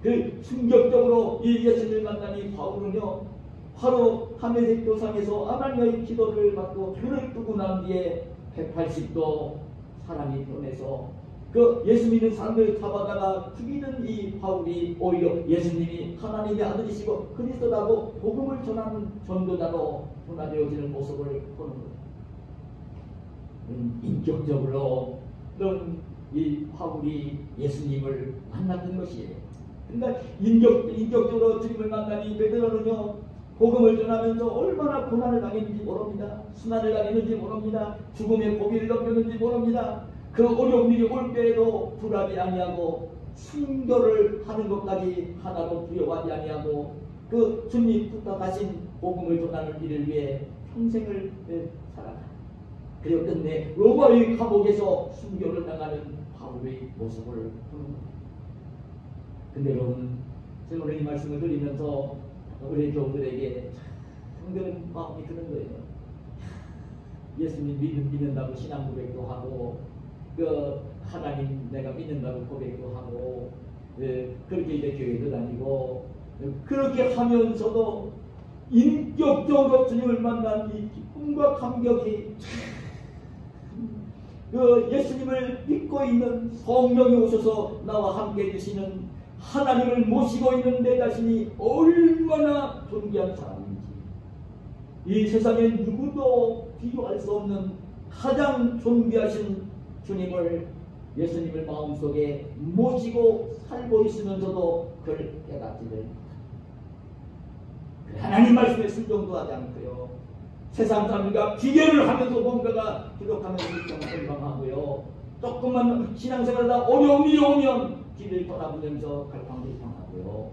그 충격적으로 이 예수님을 만난 이 바울은요 바로 다메섹 도상에서 아나니아의 기도를 받고 눈을 뜨고 난 뒤에 180도 사람이 변해서 그 예수 믿는 사람들 잡아다가 죽이는 이 바울이 오히려 예수님이 하나님의 아들이시고 그리스도라고 복음을 전하는 전도자로 변화되어지는 모습을 보는 거예요. 인격적으로 이 바울이 예수님을 만났던 것이에요. 그러니까 인격적으로 주님을 만난 이 베드로는요 복음을 전하면서 얼마나 고난을 당했는지 모릅니다. 순환을 당했는지 모릅니다. 죽음의 고비를 넘겼는지 모릅니다. 그 어려운 일이 올 때에도 불안이 아니하고 순교를 하는 것까지 하나도 두려워하지 아니하고 그 주님 부탁하신 복음을 전하는 일을 위해 평생을 살아가. 그리고 끝내 로마의 감옥에서 순교를 당하는 바울의 모습을 보는 겁니다. 근데 여러분, 제가 오늘 이 말씀을 드리면서 우리 교우들에게 상당한 마음이 드는 거예요. 예수님 믿는다고 신앙 고백도 하고, 그 하나님 내가 믿는다고 고백도 하고, 그렇게 이제 교회도 다니고, 그렇게 하면서도 인격적으로 주님을 만난 이 기쁨과 감격이, 그 예수님을 믿고 있는 성령이 오셔서 나와 함께 계시는 하나님을 모시고 있는 내 자신이 얼마나 존귀한 사람인지, 이 세상에 누구도 비교할 수 없는 가장 존귀하신 주님을, 예수님을 마음속에 모시고 살고 있으면서도 그를 깨닫지를 못합니다. 하나님 말씀에 순종도 하지 않고요, 세상 사람들과 비교를 하면서 뭔가가 부족하면 실정설방하고요, 조금만 신앙생활하다 어려운 일이 오면 길을 돌아보면서 갈팡질팡하고요.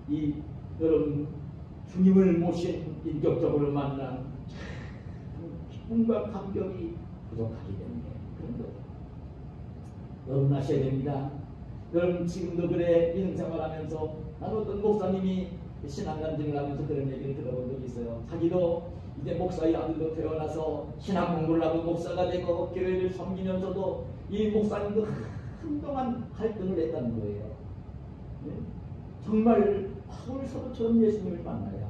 이 여러분, 주님을 모신 인격적으로 만난 기쁨과 감격이 부족하기 때문에 그런 거예요. 여러분 아셔야 됩니다. 여러분 지금도 그래, 인생생활하면서 나는 어떤 목사님이 신앙간증을 하면서 그런 얘기를 들어본 적이 있어요. 자기도 이제 목사의 아들도 태어나서 신앙 공부를 하고 목사가 되고 교회를 섬기면서도 이 목사님도 한동안 갈등을 했다는 거예요. 네? 정말 바울서처럼 예수님을 만나야,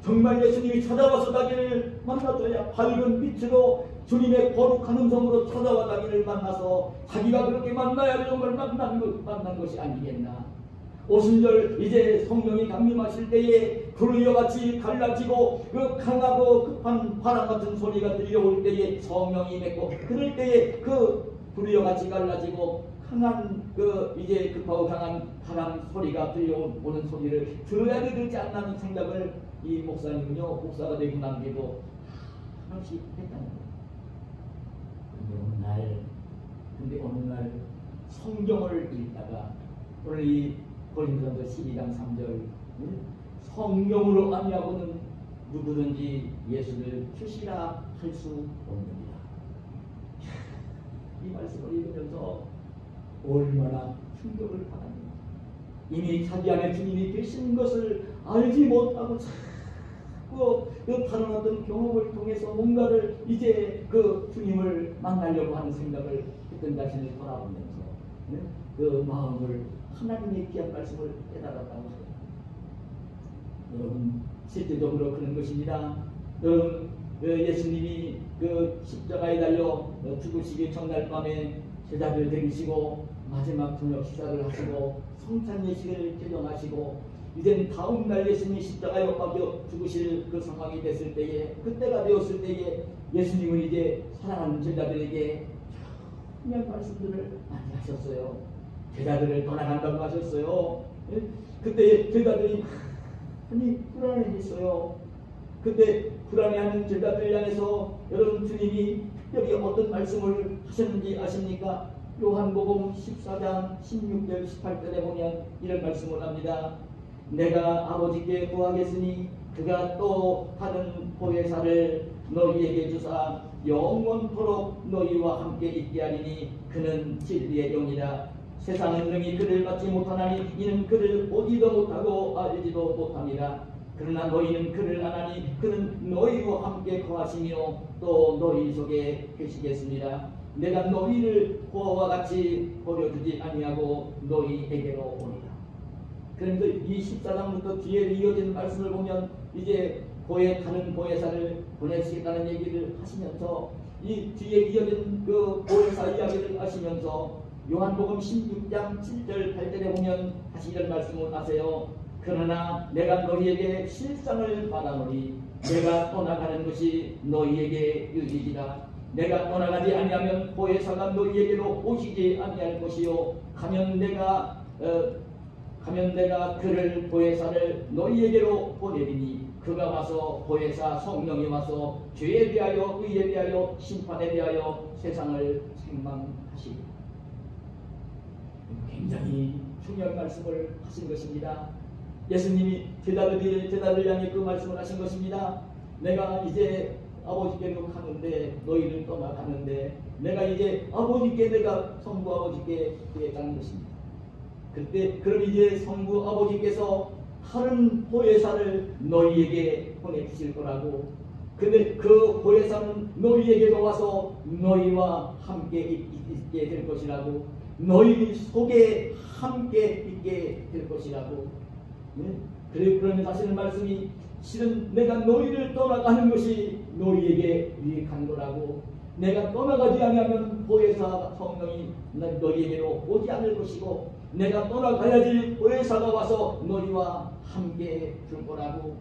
정말 예수님이 찾아와서 자기를 만나줘야 밝은 빛으로 주님의 거룩한 음성으로 찾아와 자기를 만나서 자기가 그렇게 만나야 정말 만난 것이 아니겠나. 오순절 이제 성령이 강림하실 때에 불의와 같이 갈라지고 그 강하고 급한 바람 같은 소리가 들려올 때에 성령이 맺고, 그럴 때에 그 불의와 같이 갈라지고 강한 그 이제 급하고 강한 바람 소리가 들려오는 소리를 들어야 되지 않나는 생각을 이 목사님은요, 목사가 되고 난 뒤에도 하나씩 했다는 거예요. 근데 어느 날 성경을 읽다가 오늘 이 고린도전서 12장 3절, 성경으로 아니하고는 누구든지 예수를 주시라 할 수 없느니라. 이 말씀을 읽으면서 얼마나 충격을 받았는지, 이미 자기 안에 주님이 계신 것을 알지 못하고 자꾸 그 다른 어떤 경험을 통해서 뭔가를 이제 그 주님을 만나려고 하는 생각을 했던 자신을 돌아보면서 그 마음을, 하나님의 귀한 말씀을 깨달았다고 해요. 여러분, 실제적으로 그런 것입니다. 여러분, 예수님이 그 십자가에 달려 죽으시기 전날 밤에 제자들 데리시고 마지막 저녁 식사를 하시고 성찬 예식을 개정하시고, 이제는 다음 날 예수님이 십자가에 못 박혀 죽으실 그 상황이 됐을 때에, 그때가 되었을 때에 예수님은 이제 사랑하는 제자들에게 중요한 말씀들을 많이 하셨어요. 제자들을 떠나간다고 하셨어요. 그때 제자들이 많이 불안해했어요. 그때 불안해하는 제자들 향해서 여러분, 주님이 특별히 어떤 말씀을 하셨는지 아십니까? 요한복음 14장 16절 18절에 보면 이런 말씀을 합니다. 내가 아버지께 구하겠으니 그가 또 다른 보혜사를 너희에게 주사 영원토록 너희와 함께 있게 하리니 그는 진리의 영이라. 세상은 능히 그를 받지 못하나니 이는 그를 보지도 못하고 알지도 못함이라. 그러나 너희는 그를 아나니 그는 너희와 함께 거하시며 또 너희 속에 계시겠습니다. 내가 너희를 고아와 같이 버려두지 아니하고 너희에게로 오리라. 그런데 이 14장부터 뒤에 이어진 말씀을 보면 이제 다른 보혜사를 보내시겠다는 얘기를 하시면서 이 뒤에 이어진 그 보혜사 이야기를 하시면서 요한복음 16장 7절 8절에 보면 다시 이런 말씀을 하세요. 그러나 내가 너희에게 실상을 말하노니 내가 떠나가는 것이 너희에게 유익이라. 내가 떠나가지 아니하면 보혜사가 너희에게로 오시지 아니할 것이요 가면 내가 가면 내가 그를 보혜사를 너희에게로 보내리니 그가 와서 보혜사 성령이 와서 죄에 대하여 의에 대하여 심판에 대하여 세상을 책망하시리. 굉장히 중요한 말씀을 하신 것입니다. 예수님이 제자들 향해 그 말씀을 하신 것입니다. 내가 이제 아버지께로 가는데 너희를 떠나가는데 내가 이제 아버지께 내가 성부 아버지께 구했다는 것입니다. 그때 그럼 이제 성부 아버지께서 다른 보혜사를 너희에게 보내주실 거라고. 근데 그 보혜사는 너희에게도 와서 너희와 함께 있게 될 것이라고. 너희 속에 함께 있게 될 것이라고. 네? 그러면서 하시는 말씀이 실은 내가 너희를 떠나가는 것이 너희에게 유익한 거라고. 내가 떠나가지 않으면 보혜사 성령이 너희에게로 오지 않을 것이고 내가 떠나가야지 보혜사가 와서 너희와 함께 줄 거라고.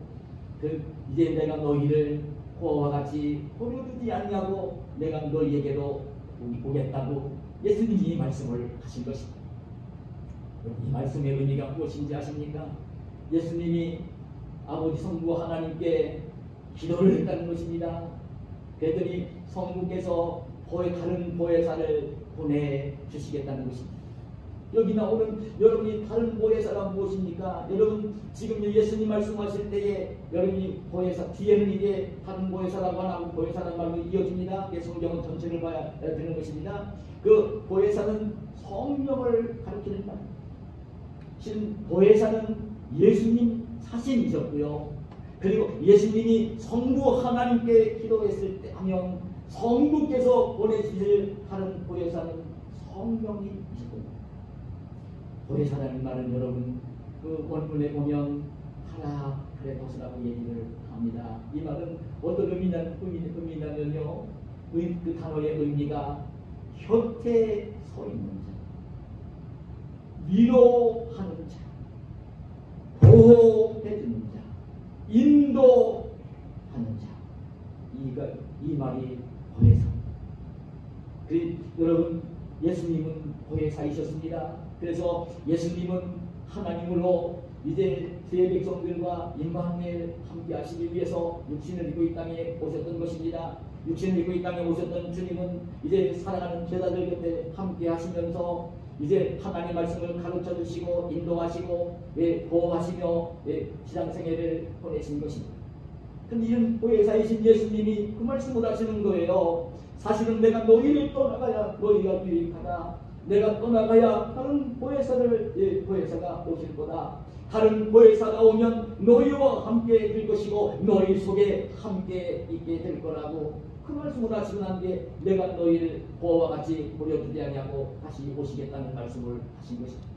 이제 내가 너희를 그와 같이 버려두지 않냐고 내가 너희에게로 오겠다고 예수님이 이 말씀을 하신 것입니다. 이 말씀의 의미가 무엇인지 아십니까? 예수님이 아버지 성부 하나님께 기도를 했다는 것입니다. 그랬더니 성부께서 다른 보혜사를 보내주시겠다는 것입니다. 여기 나오는 여러분이 다른 보혜사가 무엇입니까? 여러분 지금 예수님 말씀하실 때에 여러분이 보혜사 뒤에는 이제 다른 보혜사라고 안 하고 보혜사라는 말로 이어집니다. 성경은 전체를 봐야 되는 것입니다. 그 보혜사는 성령을 가리키는 말. 지금 보혜사는 예수님 자신이셨고요. 그리고 예수님이 성부 하나님께 기도했을 때 하면 성부께서 보내주실 다른 보혜사는 성령이시고. 보혜사라는 말은 여러분 그 원문에 보면 파라크레토스라고 얘기를 합니다. 이 말은 어떤 의미냐면요, 그 단어의 의미가 곁에 서 있는 자, 위로하는 자, 보호해주는 자, 인도하는 자. 이 말이 보혜사. 여러분 예수님은 보혜사이셨습니다. 그래서 예수님은 하나님으로 이제 제 백성들과 임마누엘 함께 하시기 위해서 육신을 입고 이 땅에 오셨던 것입니다. 육신을 입고 이 땅에 오셨던 주님은 이제 사랑하는 제자들 곁에 함께 하시면서 이제 하나님의 말씀을 가르쳐 주시고 인도하시고 보호하시며 지상생애를 보내신 것입니다. 근데 이런 보혜사이신 예수님이 그 말씀을 하시는 거예요. 사실은 내가 너희를 떠나가야 너희가 유익하다. 내가 떠나가야 다른 보혜사가 오실 거다. 다른 보혜사가 오면 너희와 함께 될 것이고 너희 속에 함께 있게 될 거라고 그 말씀을 하시고 난 뒤에 내가 너희를 보아와 같이 버려두지 않냐고 다시 오시겠다는 말씀을 하신 것입니다.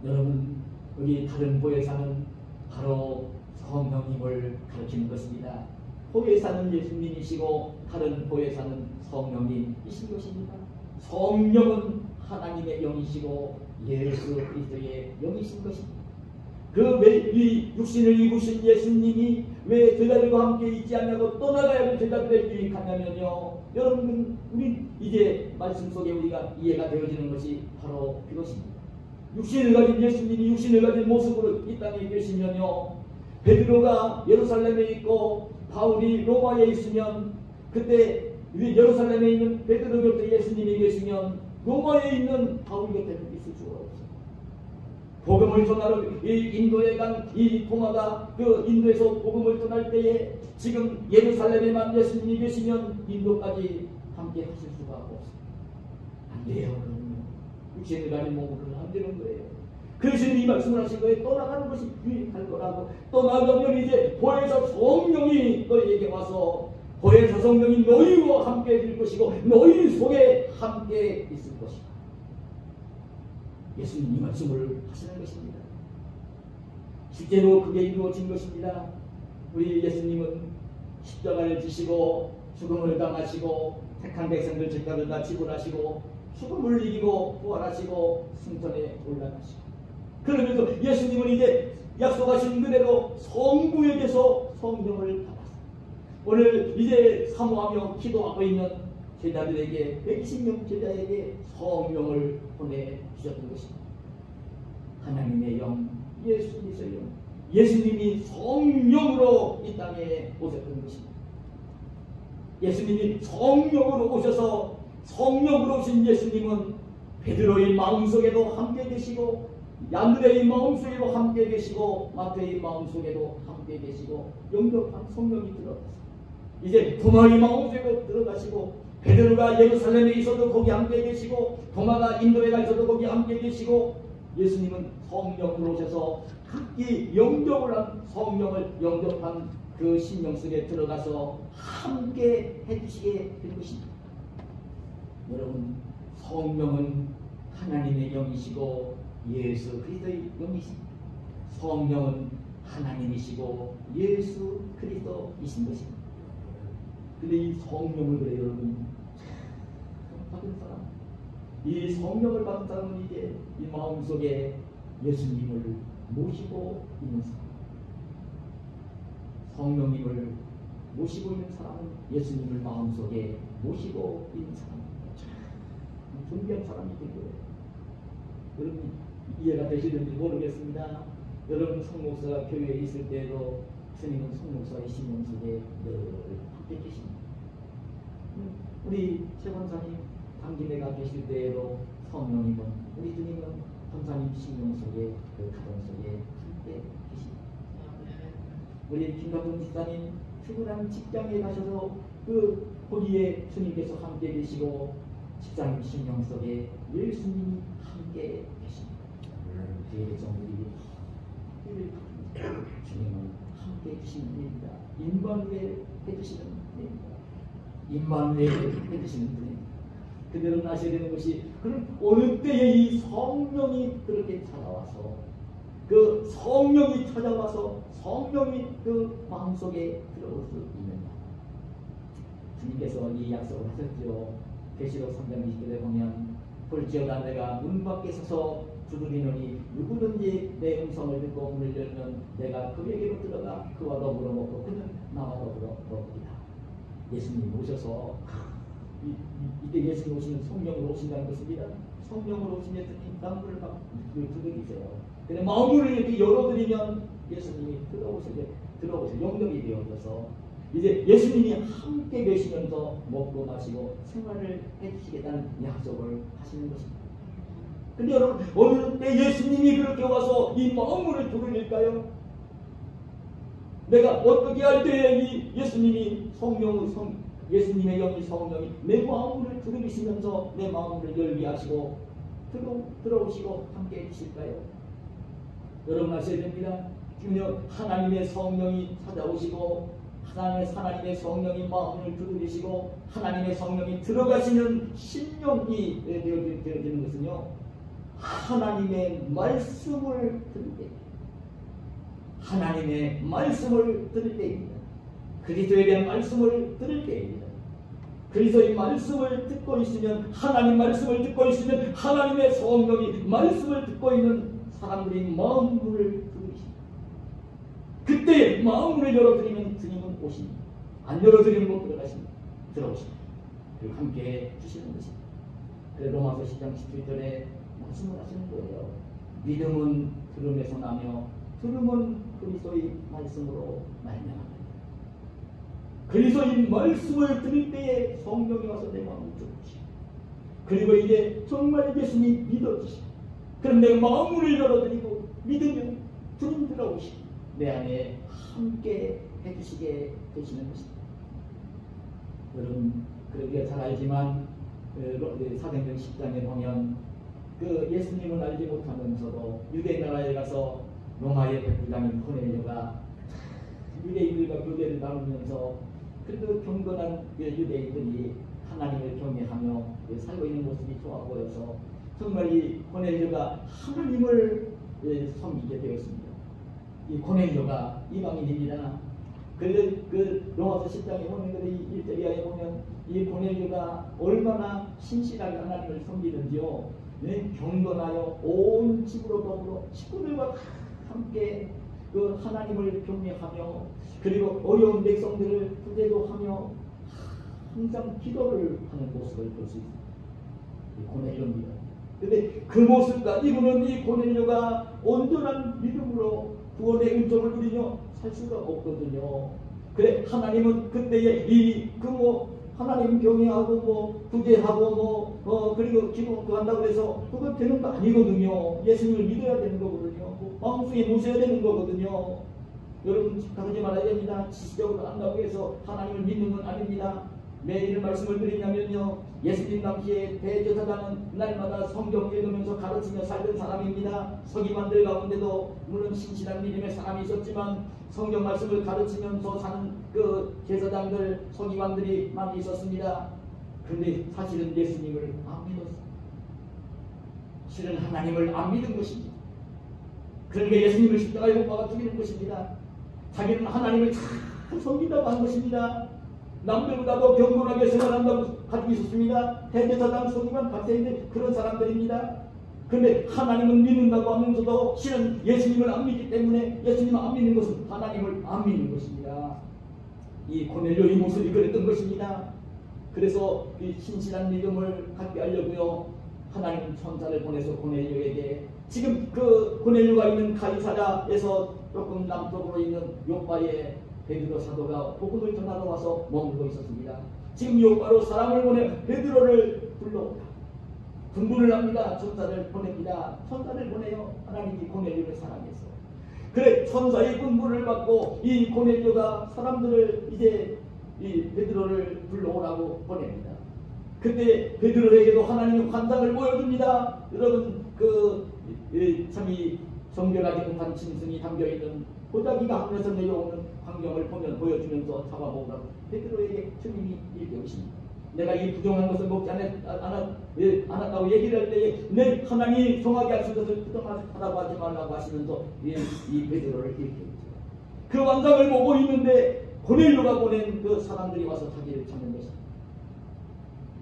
여러분 여기 다른 보혜사는 바로 성령님을 가르치는 것입니다. 보혜사는 예수님이시고 다른 보혜사는 성령님이신 것입니다. 성령은 하나님의 영이시고 예수 그리스도의 영이신 것입니다. 이 육신을 입으신 예수님이 왜 제자들과 함께 있지 않냐고 떠나가야 할 제자들의 유익하냐면요. 여러분 우리 이제 말씀 속에 우리가 이해가 되어지는 것이 바로 그것입니다. 육신을 가진 예수님이 육신을 가진 모습으로 이 땅에 계시면요. 베드로가 예루살렘에 있고 바울이 로마에 있으면 그때 예루살렘에 있는 베드로 곁에 예수님이 계시면 로마에 있는 바울 곁에는 있을 수가 없어요. 복음을 전하러 이 인도에 간 이 도마가 그 인도에서 복음을 전할 때에 지금 예루살렘에만 예수님이 계시면 인도까지 함께 하실 수가 없어요. 안 돼요. 육신을 가진 몸으로는 안 되는 거예요. 그래서 이 말씀을 하신 거예요. 떠나가는 것이 유익할 거라고. 떠나가면 이제 보혜사 성령이 너희에게 와서 보혜사 성령이 너희와 함께 될 것이고 너희 속에 함께 있을 것이다. 예수님 이 말씀을 하시는 것입니다. 실제로 그게 이루어진 것입니다. 우리 예수님은 십자가를 지시고 죽음을 당하시고 택한 백성들 죄값을 다 지불하시고 죽음을 이기고 부활하시고 승천에 올라가시고 그러면서 예수님은 이제 약속하신 그대로 성부에게서 성령을 받았습니다. 오늘 이제 사모하며 기도하고 있는 제자들에게 120명 제자에게 성령을 보내주셨던 것입니다. 하나님의 영, 예수 그리스도의 영, 예수님이 성령으로 이 땅에 오셨던 것입니다. 예수님이 성령으로 오셔서 성령으로 오신 예수님은 베드로의 마음속에도 함께 계시고 안드레의 마음속에도 함께 계시고 마태의 마음속에도 함께 계시고 영접한 성령이 들어갔어요. 이제 도마의 마음속에도 들어가시고 베드로가 예루살렘에 있어도 거기 함께 계시고 도마가 인도에 가 있어도 거기 함께 계시고 예수님은 성령으로 오셔서 각기 영접을 한 성령을 영접한 그 심령 속에 들어가서 함께 해주시게 된 것입니다. 여러분, 성령은 하나님의 영이시고 예수 그리스도의 영이십니다. 성령은 하나님이시고 예수 그리스도이신 것입니다. 근데 이 성령을 그래 여러분 받은 사람, 이 성령을 받은 사람은 이제 이 마음속에 예수님을 모시고 있는 사람, 성령님을 모시고 있는 사람은 예수님을 마음속에 모시고 있는 사람, 존귀한 사람이 된 거예요. 여러분 이해가 되시는지 모르겠습니다. 여러분 성목사가 교회에 있을 때에도 주님은 성목사의 심령 속에 늘 함께 계십니다. 우리 최 권사님 당김에가 계실 때에도 성령님은 우리 주님은 권사님 심령 속에 그 가정 속에 함께 계십니다. 우리 김갑동 집사님 출근하는 직장에 가셔서 그 거기에 주님께서 함께 계시고 집사님 심령 속에 예수님이 함께 계십니다. 대성들이 주님은 함께 해주시는 분입니다. 임마누엘 해주시는 분입니다. 임마누엘 해주시는 분입니다. 그대로 아셔야 되는 것이 그럼 어느 때에 이 성령이 그렇게 찾아와서 그 성령이 찾아와서 성령이 그 마음속에 들어올 수 있느냐. 주님께서 이 약속을 하셨죠. 계시록 3장 20절에 보면 볼지어다 내가 문 밖에 서서 두드리노니 누구든지 내 음성을 듣고 문을 열면 내가 그에게로 들어가 그와 더불어 먹고 그는 나와 더불어 먹으리라. 예수님 오셔서 이때 예수님 오시는 성령으로 오신다는 것입니다. 성령으로 오신 예수님 땅문을 막 두드리세요. 근데 마음을 이렇게 열어드리면 예수님이 들어오셔 영접이 되어져서 이제 예수님이 함께 계시면서 먹고 마시고 생활을 해주시겠다는 약속을 하시는 것입니다. 근데 여러분 어느 때 예수님이 그렇게 와서 이 마음을 두드릴까요? 내가 어떻게 할 때에 이 예수님이 예수님의 영이 성령이 내 마음을 두드리시면서 내 마음을 열게 하시고 들어오시고 함께 해주실까요? 여러분 아셔야 됩니다. 지금 하나님의 성령이 찾아오시고 하나님의 성령이 마음을 두드리시고 하나님의 성령이 들어가시는 심령이 되어지는 것은요, 하나님의 말씀을 들을 때, 하나님의 말씀을 들을 때입니다. 그리스도에 대한 말씀을 들을 때입니다. 그리스도의 말씀을 듣고 있으면, 하나님 말씀을 듣고 있으면 하나님의 성령이 말씀을 듣고 있는 사람들이 마음문을 들으십니다. 그때 마음문을 열어드리면 주님은 오십니다. 안 열어드리면 못 들어가십니다. 들어오십니다. 그리고 함께 주시는 것입니다. 그래서 로마서 10장 17절에 말씀을 하시는 거예요. 믿음은 들음에서 나며 들음은 그리스도의 말씀으로 말미암아. 그리스도의 말씀을 들을 때에 성령이 와서 내 마음을 들으시고, 그리고 이제 정말 예수님이 믿어지시고, 그럼 내 마음을 열어드리고 믿으면 주님 들어오시고 내 안에 함께 해주시게 되시는 것입니다. 여러분, 우리가 잘 알지만 사도행전 10장에 보면 그 예수님을 알지 못하면서도 유대 나라에 가서 로마의 백부장인 코넬료가 유대인들과 교제를 나누면서 그래도 경건한 유대인들이 하나님을 경외하며 살고 있는 모습이 좋아 보여서 정말 이 코넬료가 하나님을 섬기게 되었습니다. 이 코넬료가 이방인입니다. 그 로마서 10장에 보면 그 1절 이하에 보면 이 코넬료가 얼마나 신실하게 하나님을 섬기는지요. 경건하여 온 집으로 더불어 식구들과 함께 그 하나님을 경외하며, 그리고 어려운 백성들을 구제도 하며 항상 기도를 하는 모습을 볼 수 있습니다. 이 코넬료입니다. 근데 그 모습과 이분은 이 고넬료가 온전한 믿음으로 구원의 은총을 누리며 살 수가 없거든요. 그래 하나님은 그때에 하나님 경외하고 구제하고 그리고 기도 한다고 해서 그거 되는 거 아니거든요. 예수님을 믿어야 되는 거거든요. 마음속에 모셔야 되는 거거든요. 여러분 그러지 말아야 됩니다. 지식적으로 안다고 해서 하나님을 믿는 건 아닙니다. 왜 이런 말씀을 드리냐면요, 예수님 당시에 대제사장은 날마다 성경 읽으면서 가르치며 살던 사람입니다. 서기관들 가운데도 물론 신실한 믿음의 사람이 있었지만 성경 말씀을 가르치면서 사는 그 제사장들, 서기관들이 많이 있었습니다. 그런데 사실은 예수님을 안 믿었어요. 실은 하나님을 안 믿은 것입니다. 그러니까 예수님을 십자가에 못 박아 죽이는 것입니다. 자기는 하나님을 잘 섬긴다고 한 것입니다. 남들보다도 경건하게 생활한다고 가지고 있었습니다. 대제사장, 서기관, 바리새인들 그런 사람들입니다. 그런데 하나님은 믿는다고 하면서도 실은 예수님을 안 믿기 때문에 예수님을 안 믿는 것은 하나님을 안 믿는 것입니다. 이 고넬료의 모습이 그랬던 것입니다. 그래서 이 신실한 믿음을 갖게 하려고요, 하나님은 천사를 보내서 고넬료에게 지금 그 고넬료가 있는 가이사랴에서 조금 남쪽으로 있는 요파에 베드로 사도가 복음을 전하러 와서 머물고 있었습니다. 지금 요파로 사람을 보내 베드로를 불러오라. 분부를 합니다. 천사를 보냅니다. 천사를 보내요. 하나님이 고넬료를 사랑해서. 그래 천사의 분부를 받고 이 고넬료가 사람들을 이제 이 베드로를 불러오라고 보냅니다. 그때 베드로에게도 하나님의 환상을 보여줍니다. 여러분 참이 정결하지 못한 짐승이 담겨있는 보자기가 하늘에서 내려오는 광경을 보여주면서 잡아먹으라고 베드로에게 주님이 일깨우십니다. 내가 이 부정한 것을 먹지 않았다고 얘기를 할 때에 내 하나님이 정하게 하신 것을 부정하다고 하지 말라고 하시면서 이 베드로를 일깨우죠. 그 환상을 보고 있는데 고넬료가 보낸 그 사람들이 와서 자기를 찾는 것입니다.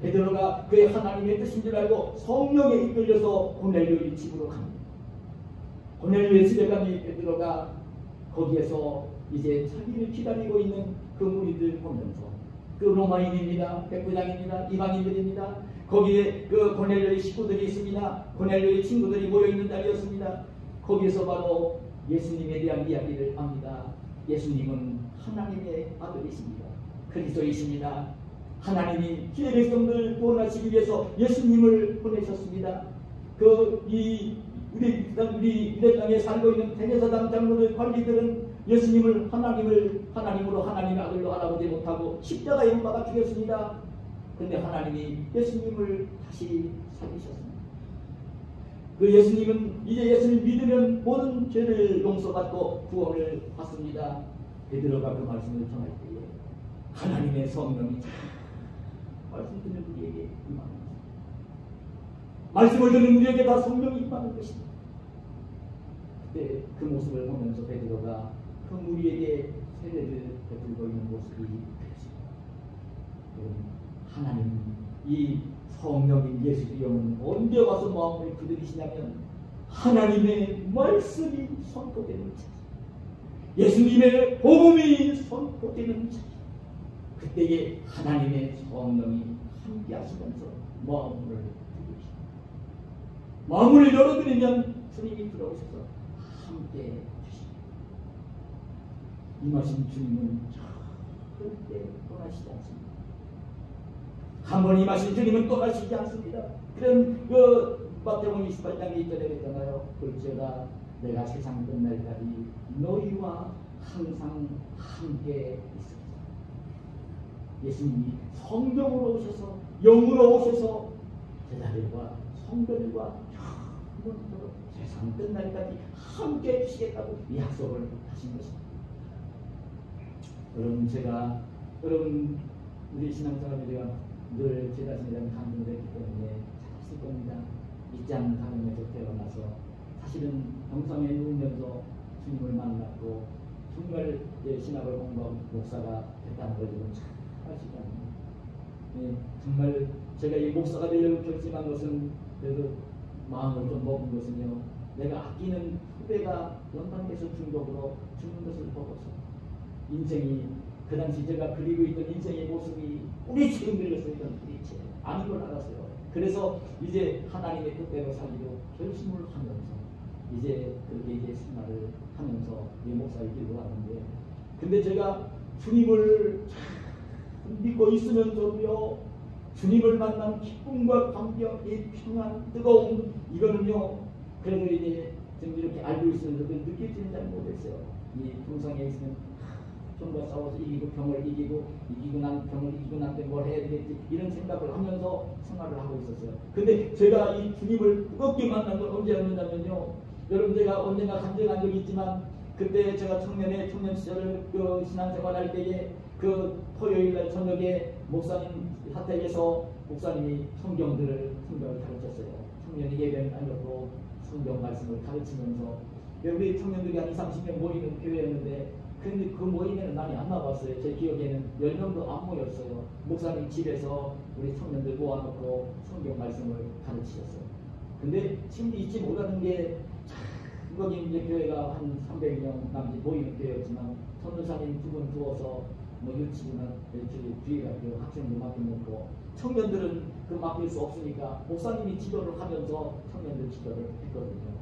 베드로가 그의 하나님의 뜻인 줄 알고 성령에 이끌려서 고넬료의 집으로 갑니다. 고넬료의 집에 간 이 베드로가 거기에서 이제 자기를 기다리고 있는 그 무리들 보면서 그 로마인입니다. 백부장입니다. 이방인들입니다. 거기에 그 고넬료의 식구들이 있습니다. 고넬료의 친구들이 모여있는 자리였습니다. 거기에서 바로 예수님에 대한 이야기를 합니다. 예수님은 하나님의 아들이십니다. 그리스도이십니다. 하나님이 기대 백성들을 구원하시기 위해서 예수님을 보내셨습니다. 우리 땅에 살고 있는 대제사장 장로들 관리들은 예수님을 하나님으로 하나님의 아들로 알아보지 못하고 십자가에 못 박아 죽였습니다. 그런데 하나님이 예수님을 다시 살리셨습니다. 그 예수님은 이제 예수님 믿으면 모든 죄를 용서받고 구원을 받습니다. 베드로가 그 말씀을 전할 때에 하나님의 성령이 말씀 듣는 우리에게 임하는 것입니다. 말씀을 듣는 우리에게 다 성령이 임하는 것입니다. 그때 그 모습을 보면서 베드로가 그 무리에게 세례를 베풀고 있는 모습이 되었습니다. 하나님 이 성령인 예수 그리스도는 언제 와서 마음을 두드리시냐면 하나님의 말씀이 선포되는 자, 예수님의 복음이 선포되는 자, 그때에 하나님의 성령이 함께 하시면서 마음을 두드리십니다. 마음을 열어드리면 주님이 들어오셔서 함께 주십니다. 임하신 주님은 절대 떠나시지 않습니다. 한번 임하신 주님은 떠나시지 않습니다. 그런 마태복음 28장 2절에 있잖아요. 그럴지어다 내가 세상 끝날까지 너희와 항상 함께 있습니다. 예수님이 성령으로 오셔서 영으로 오셔서 제자들과 성도들과 영원토록 세상 끝날까지 함께 해주시겠다고 약속을 하신 것입니다. 여러분 우리 신앙생활에 늘 제 자신에 대한 감동을 했기 때문에 잘했을 겁니다. 믿지 않는 가정에서 태어나서 사실은 병상에 누우면서 주님을 만났고 정말 신학을 공부한 목사가 됐다는 걸 지금 잘 아시지 않습니까? 네, 정말 제가 이 목사가 되려고 결심한 것은 그래도 마음을 좀 먹은 것은요, 내가 아끼는 후배가 연탄에서 중독으로 죽는 것을 보고서 인생이 그 당시 제가 그리고 있던 인생의 모습이 우리 지금 그렸어 있던 우리체 아닌 걸 알았어요. 그래서 이제 하나님의 뜻대로 살기로 결심을 하면서 이제 그렇게 이제 생활을 하면서 이 목사의 길로 왔는데, 근데 제가 주님을 믿고 있으면서도요, 주님을 만난 기쁨과 감격, 이 평안, 뜨거움, 이거는요, 그래도 이제 좀 이렇게 알고 있어도 느낄지는 잘 못했어요. 이 동성에 있으면 좀더 싸워서 이기고 병을 이기고 난 병을 이기고 난 때 뭘 해야 되겠지, 이런 생각을 하면서 생활을 하고 있었어요. 근데 제가 이 주님을 뜨겁게 만난 건 언제였냐면요, 여러분 제가 언젠가 간증한 적이 있지만, 그때 제가 청년 시절을 그 신앙생활할 때에 그 토요일날 저녁에 목사님 사택에서 목사님이 성경을 가르쳤어요. 청년 예배는 아니었고 성경 말씀을 가르치면서, 여기 청년들이 한 20-30명 모이는 교회였는데, 근데 그 모임에는 많이 안 나왔어요. 제 기억에는 10명도 안 모였어요. 목사님 집에서 우리 청년들 모아놓고 성경 말씀을 가르치셨어요. 근데 지금 잊지 못하는 게, 거기 이제 교회가 한 300명 남짓 모이는 교회였지만, 전도사님 2분 두어서 뭐 유치부나 주의가 학생들 맡겨놓고, 청년들은 그 맡길 수 없으니까 목사님이 지도를 하면서 청년들 지도를 했거든요.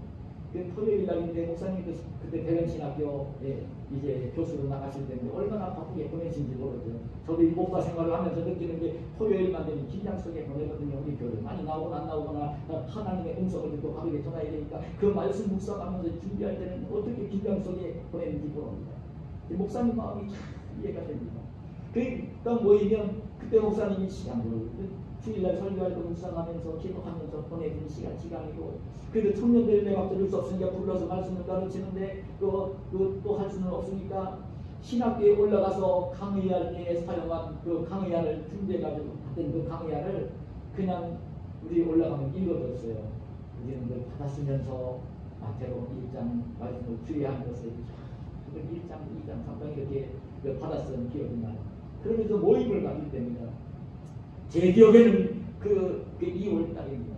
그 토요일 날인데 목사님 그때 대련신학교에 이제 교수로 나가실 때인데 얼마나 바쁘게 보내신지 모르죠. 저도 이 목사 생활을 하면서 느끼는 게, 토요일만 되면 긴장 속에 보내거든요. 우리 교회 많이 나오거나 안 나오거나 하나님의 음성을 듣고 바르게 전해야 되니까, 그 말씀 묵상하면서 준비할 때는 어떻게 긴장 속에 보내는지 모릅니다. 목사님 마음이 참 이해가 됩니다. 그러니까 모이면 그때 목사님이 시간을 주일날 설교할 때 묵상하면서 기도하면서 보내준 시간이고, 그래도 청년들 내가 들을 수 없으니까 불러서 말씀을 가르치는데 또 할 수는 없으니까 신학교에 올라가서 강의할 때 사용한 그 강의안을 준비해가지고 받은 그 강의안을 그냥 우리 올라가면 읽어줬어요. 우리는 그걸 받았으면서 마태복음 1장 말씀을 주의하는 것을 1장, 2장, 3장 이렇게 받았던 기억이 나요. 그러면서 모임을 가질 때입니다. 제 기억에는 그 2월 달입니다.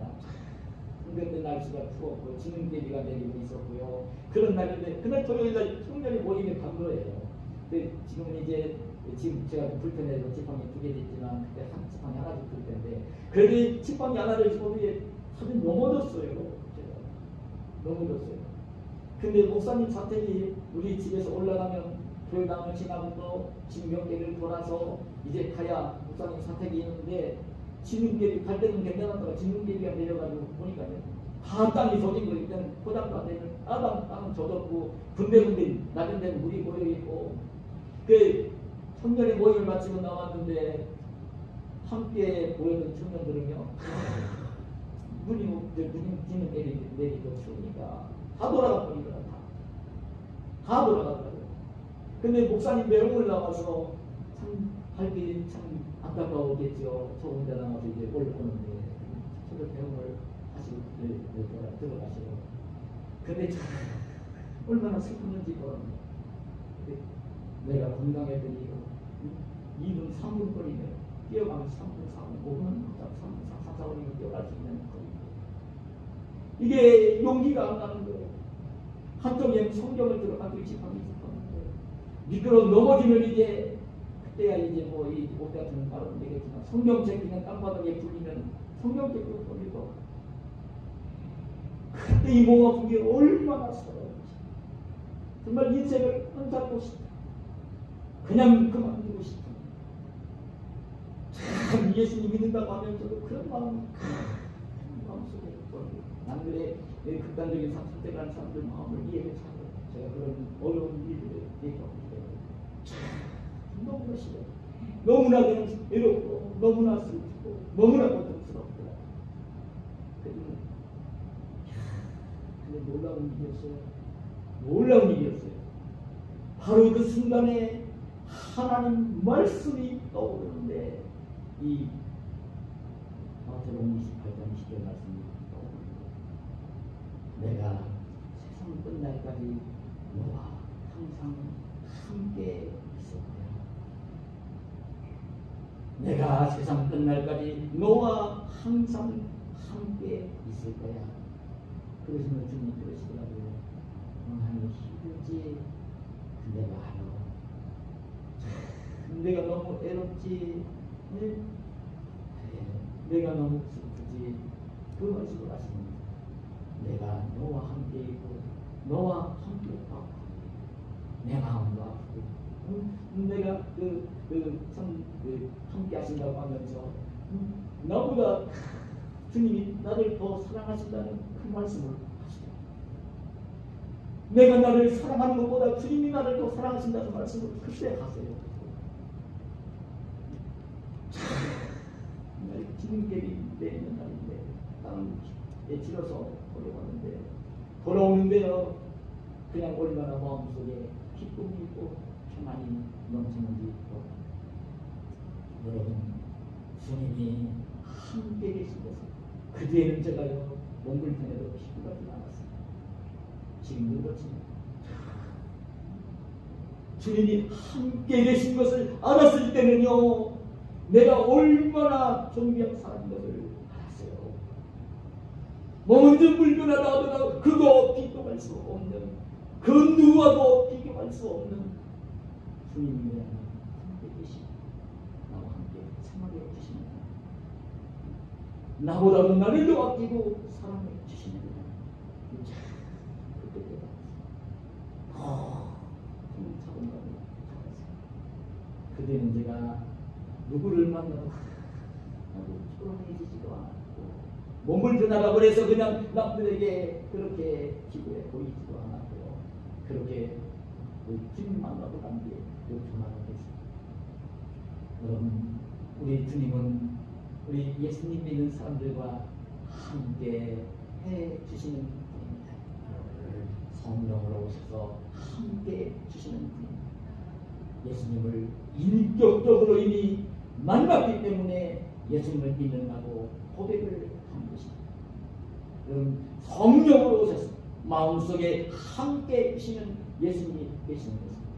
그때 날씨가 추웠고 지능대비가 내리고 있었고요. 그런 날인데, 그날 토요일날 청년이 모임에 간 거예요. 근데 지금은 이제 지금 제가 불편해서 지팡이 2개 됐지만, 그때 한 지팡이 하나씩 들 텐데, 그래도 지팡이 하나를 소리에 사진 넘어졌어요. 제가 넘어졌어요. 근데 목사님 사택이 우리 집에서 올라가면 교회당을 지나고 또 진명계를 돌아서 이제 가야 목사님 사택이 있는데, 진흥계비 갈 때는 괜찮았다가 진흥계비가 내려가지고 보니까요, 다 땅이 젖은 거, 일단 포장도 안 되는 땅은 젖었고 군데군데 낮은 데는 물이 고여있고, 그 청년의 모임을 마치고 나왔는데 함께 모였던 청년들은요, 눈이 내리고 추우니까 다 돌아가 버리더라. 다 돌아가더라고요. 근데 목사님 배웅을 나와서 참 할기 참 안타까웠겠죠. 저 혼자 남아서 이제 올라오는데 저도 배움을 다시 들어가시고, 근데 참 얼마나 슬픈지 모릅니다. 내가 건강했더니 2분 3분 거리면 뛰어가면 3분 4분 5분 3분 4, 4분이면 뛰어갈 수 있는 거리. 이게 용기가 안 나는 거예요. 한쪽에 성경을 들어가지고 집합니다. 미끄러 넘어지면 이제 그때야 이제 뭐 이 옷 같은 말은 되겠지만, 성경책 그냥 땅바닥에 불리면 성경책도 돌리고, 그때 이 몸 아픈 게 얼마나 서러운지, 정말 인생을 안 살고 싶다, 그냥 그만두고 싶다. 참 예수님 믿는다고 하면서도 그런 마음속에 남들의 극단적인 선택하는 사람들 마음을 이해를 잘해요. 제가 그런 어려운 일들을 얘기하고 너무나 싫어요. 너무나 외롭고 너무나 슬프고 너무나 고통스럽더라. 근데 놀라운 일이었어요. 놀라운 일이었어요. 바로 그 순간에 하나님 말씀이 떠오르는데, 이 마태복음 28장 20절 말씀이 떠오릅니다. 내가 세상 끝날까지 너와 항상 함께 있을 거야. 내가 세상 끝날까지 너와 항상 함께 있을 거야. 그러시면 주님 그러시더라고요. 하나님 힘들지? 내가 알아. 내가 너무 애롭지? 네? 내가 너무 슬프지? 그 말씀을 하십니다. 내가 너와 함께 있고 너와 함께 아파 내 마음도 아프고 내가 함께 하신다고 하면서 나보다 주님이 나를 더 사랑하신다는 그 말씀을 하시더라고요. 내가 나를 사랑하는 것보다 주님이 나를 더 사랑하신다는 말씀을 그때 하세요. 주님께 내리는 날인데 땅에 지러서 돌아오는데요. 그냥 얼마나 마음속에 기쁨이 있고 평안이 넘치는지 여러분, 주님이 함께 계신 것을 그때는 제가요 몸불편해도 피부가 나왔어요. 지금도 그렇습니다. 주님이 함께 계신 것을 알았을 때는요 내가 얼마나 존귀한 사람인 것을 알았어요. 몸은 좀 불편하다 하더라도 그거 비교할 수 없는, 그 누구와도 비교할 수 없는 주님이 함께 계시고 나와 함께 생활해 주시는 나보다도 나를 더 아끼고 사랑해 주시는 그때 좀 차분하게 살았어요. 그때는 제가 누구를 만나도 나도 초라해지지도 않았고 몸을 변하라 그래서 그냥 남들에게 그렇게 기도해 보이지도 않았고요. 그렇게 주님 만나고 난 뒤에 변화가 됐습니다. 여러분, 우리 주님은 우리 예수님 믿는 사람들과 함께 해주시는 분입니다. 성령으로 오셔서 함께 주시는 분입니다. 예수님을 인격적으로 이미 만났기 때문에 예수님을 믿는다고 고백을 한 것입니다. 그럼 성령으로 오셔서 마음속에 함께 계시는 예수님이 계시는 것입니다.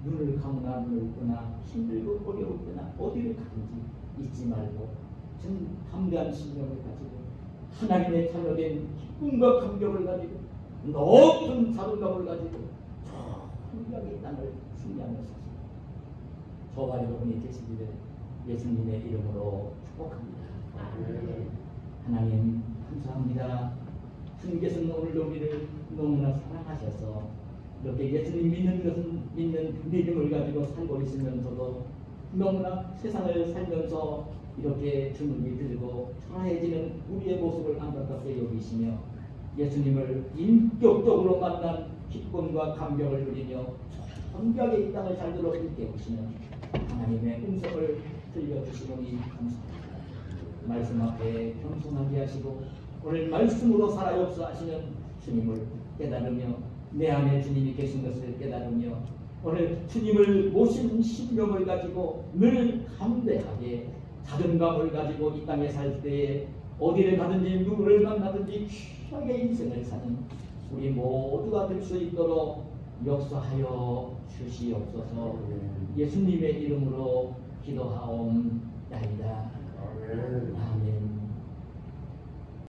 눈을 감으나 눈을 뜨나 힘들고 어려울 때나 어디를 가든지 잊지 말고 전 담대한 신령을 가지고 하나님의 자녀된 기쁨과 감격을 가지고 높은 자존감을 가지고 풍성하게 땅을 승리하며 사십니다. 저와 여러분이 되시기를 예수님의 이름으로 축복합니다. 하나님 감사합니다. 주님께서는 오늘도 우리를 너무나 사랑하셔서 이렇게 예수님 믿는 믿음을 가지고 살고 있으면서도 너무나 세상을 살면서 이렇게 주눅이 들고 초라해지는 우리의 모습을 안타깝게 여기시며 예수님을 인격적으로 만난 기쁨과 감격을 누리며 정결하게 이 땅을 잘 들어있게 오시는 하나님의 음성을 들려주시노니 감사합니다. 말씀 앞에 겸손하게 하시고 오늘 말씀으로 살아옵소 하시는 주님을 깨달으며 내 안에 주님이 계신 것을 깨달으며 오늘 주님을 모신 신명을 가지고 늘 담대하게 자존감을 가지고 이 땅에 살 때에 어디를 가든지 누구를 만나든지 귀하게 인생을 사는 우리 모두가 될 수 있도록 역사하여 주시옵소서. 예수님의 이름으로 기도하옵나이다.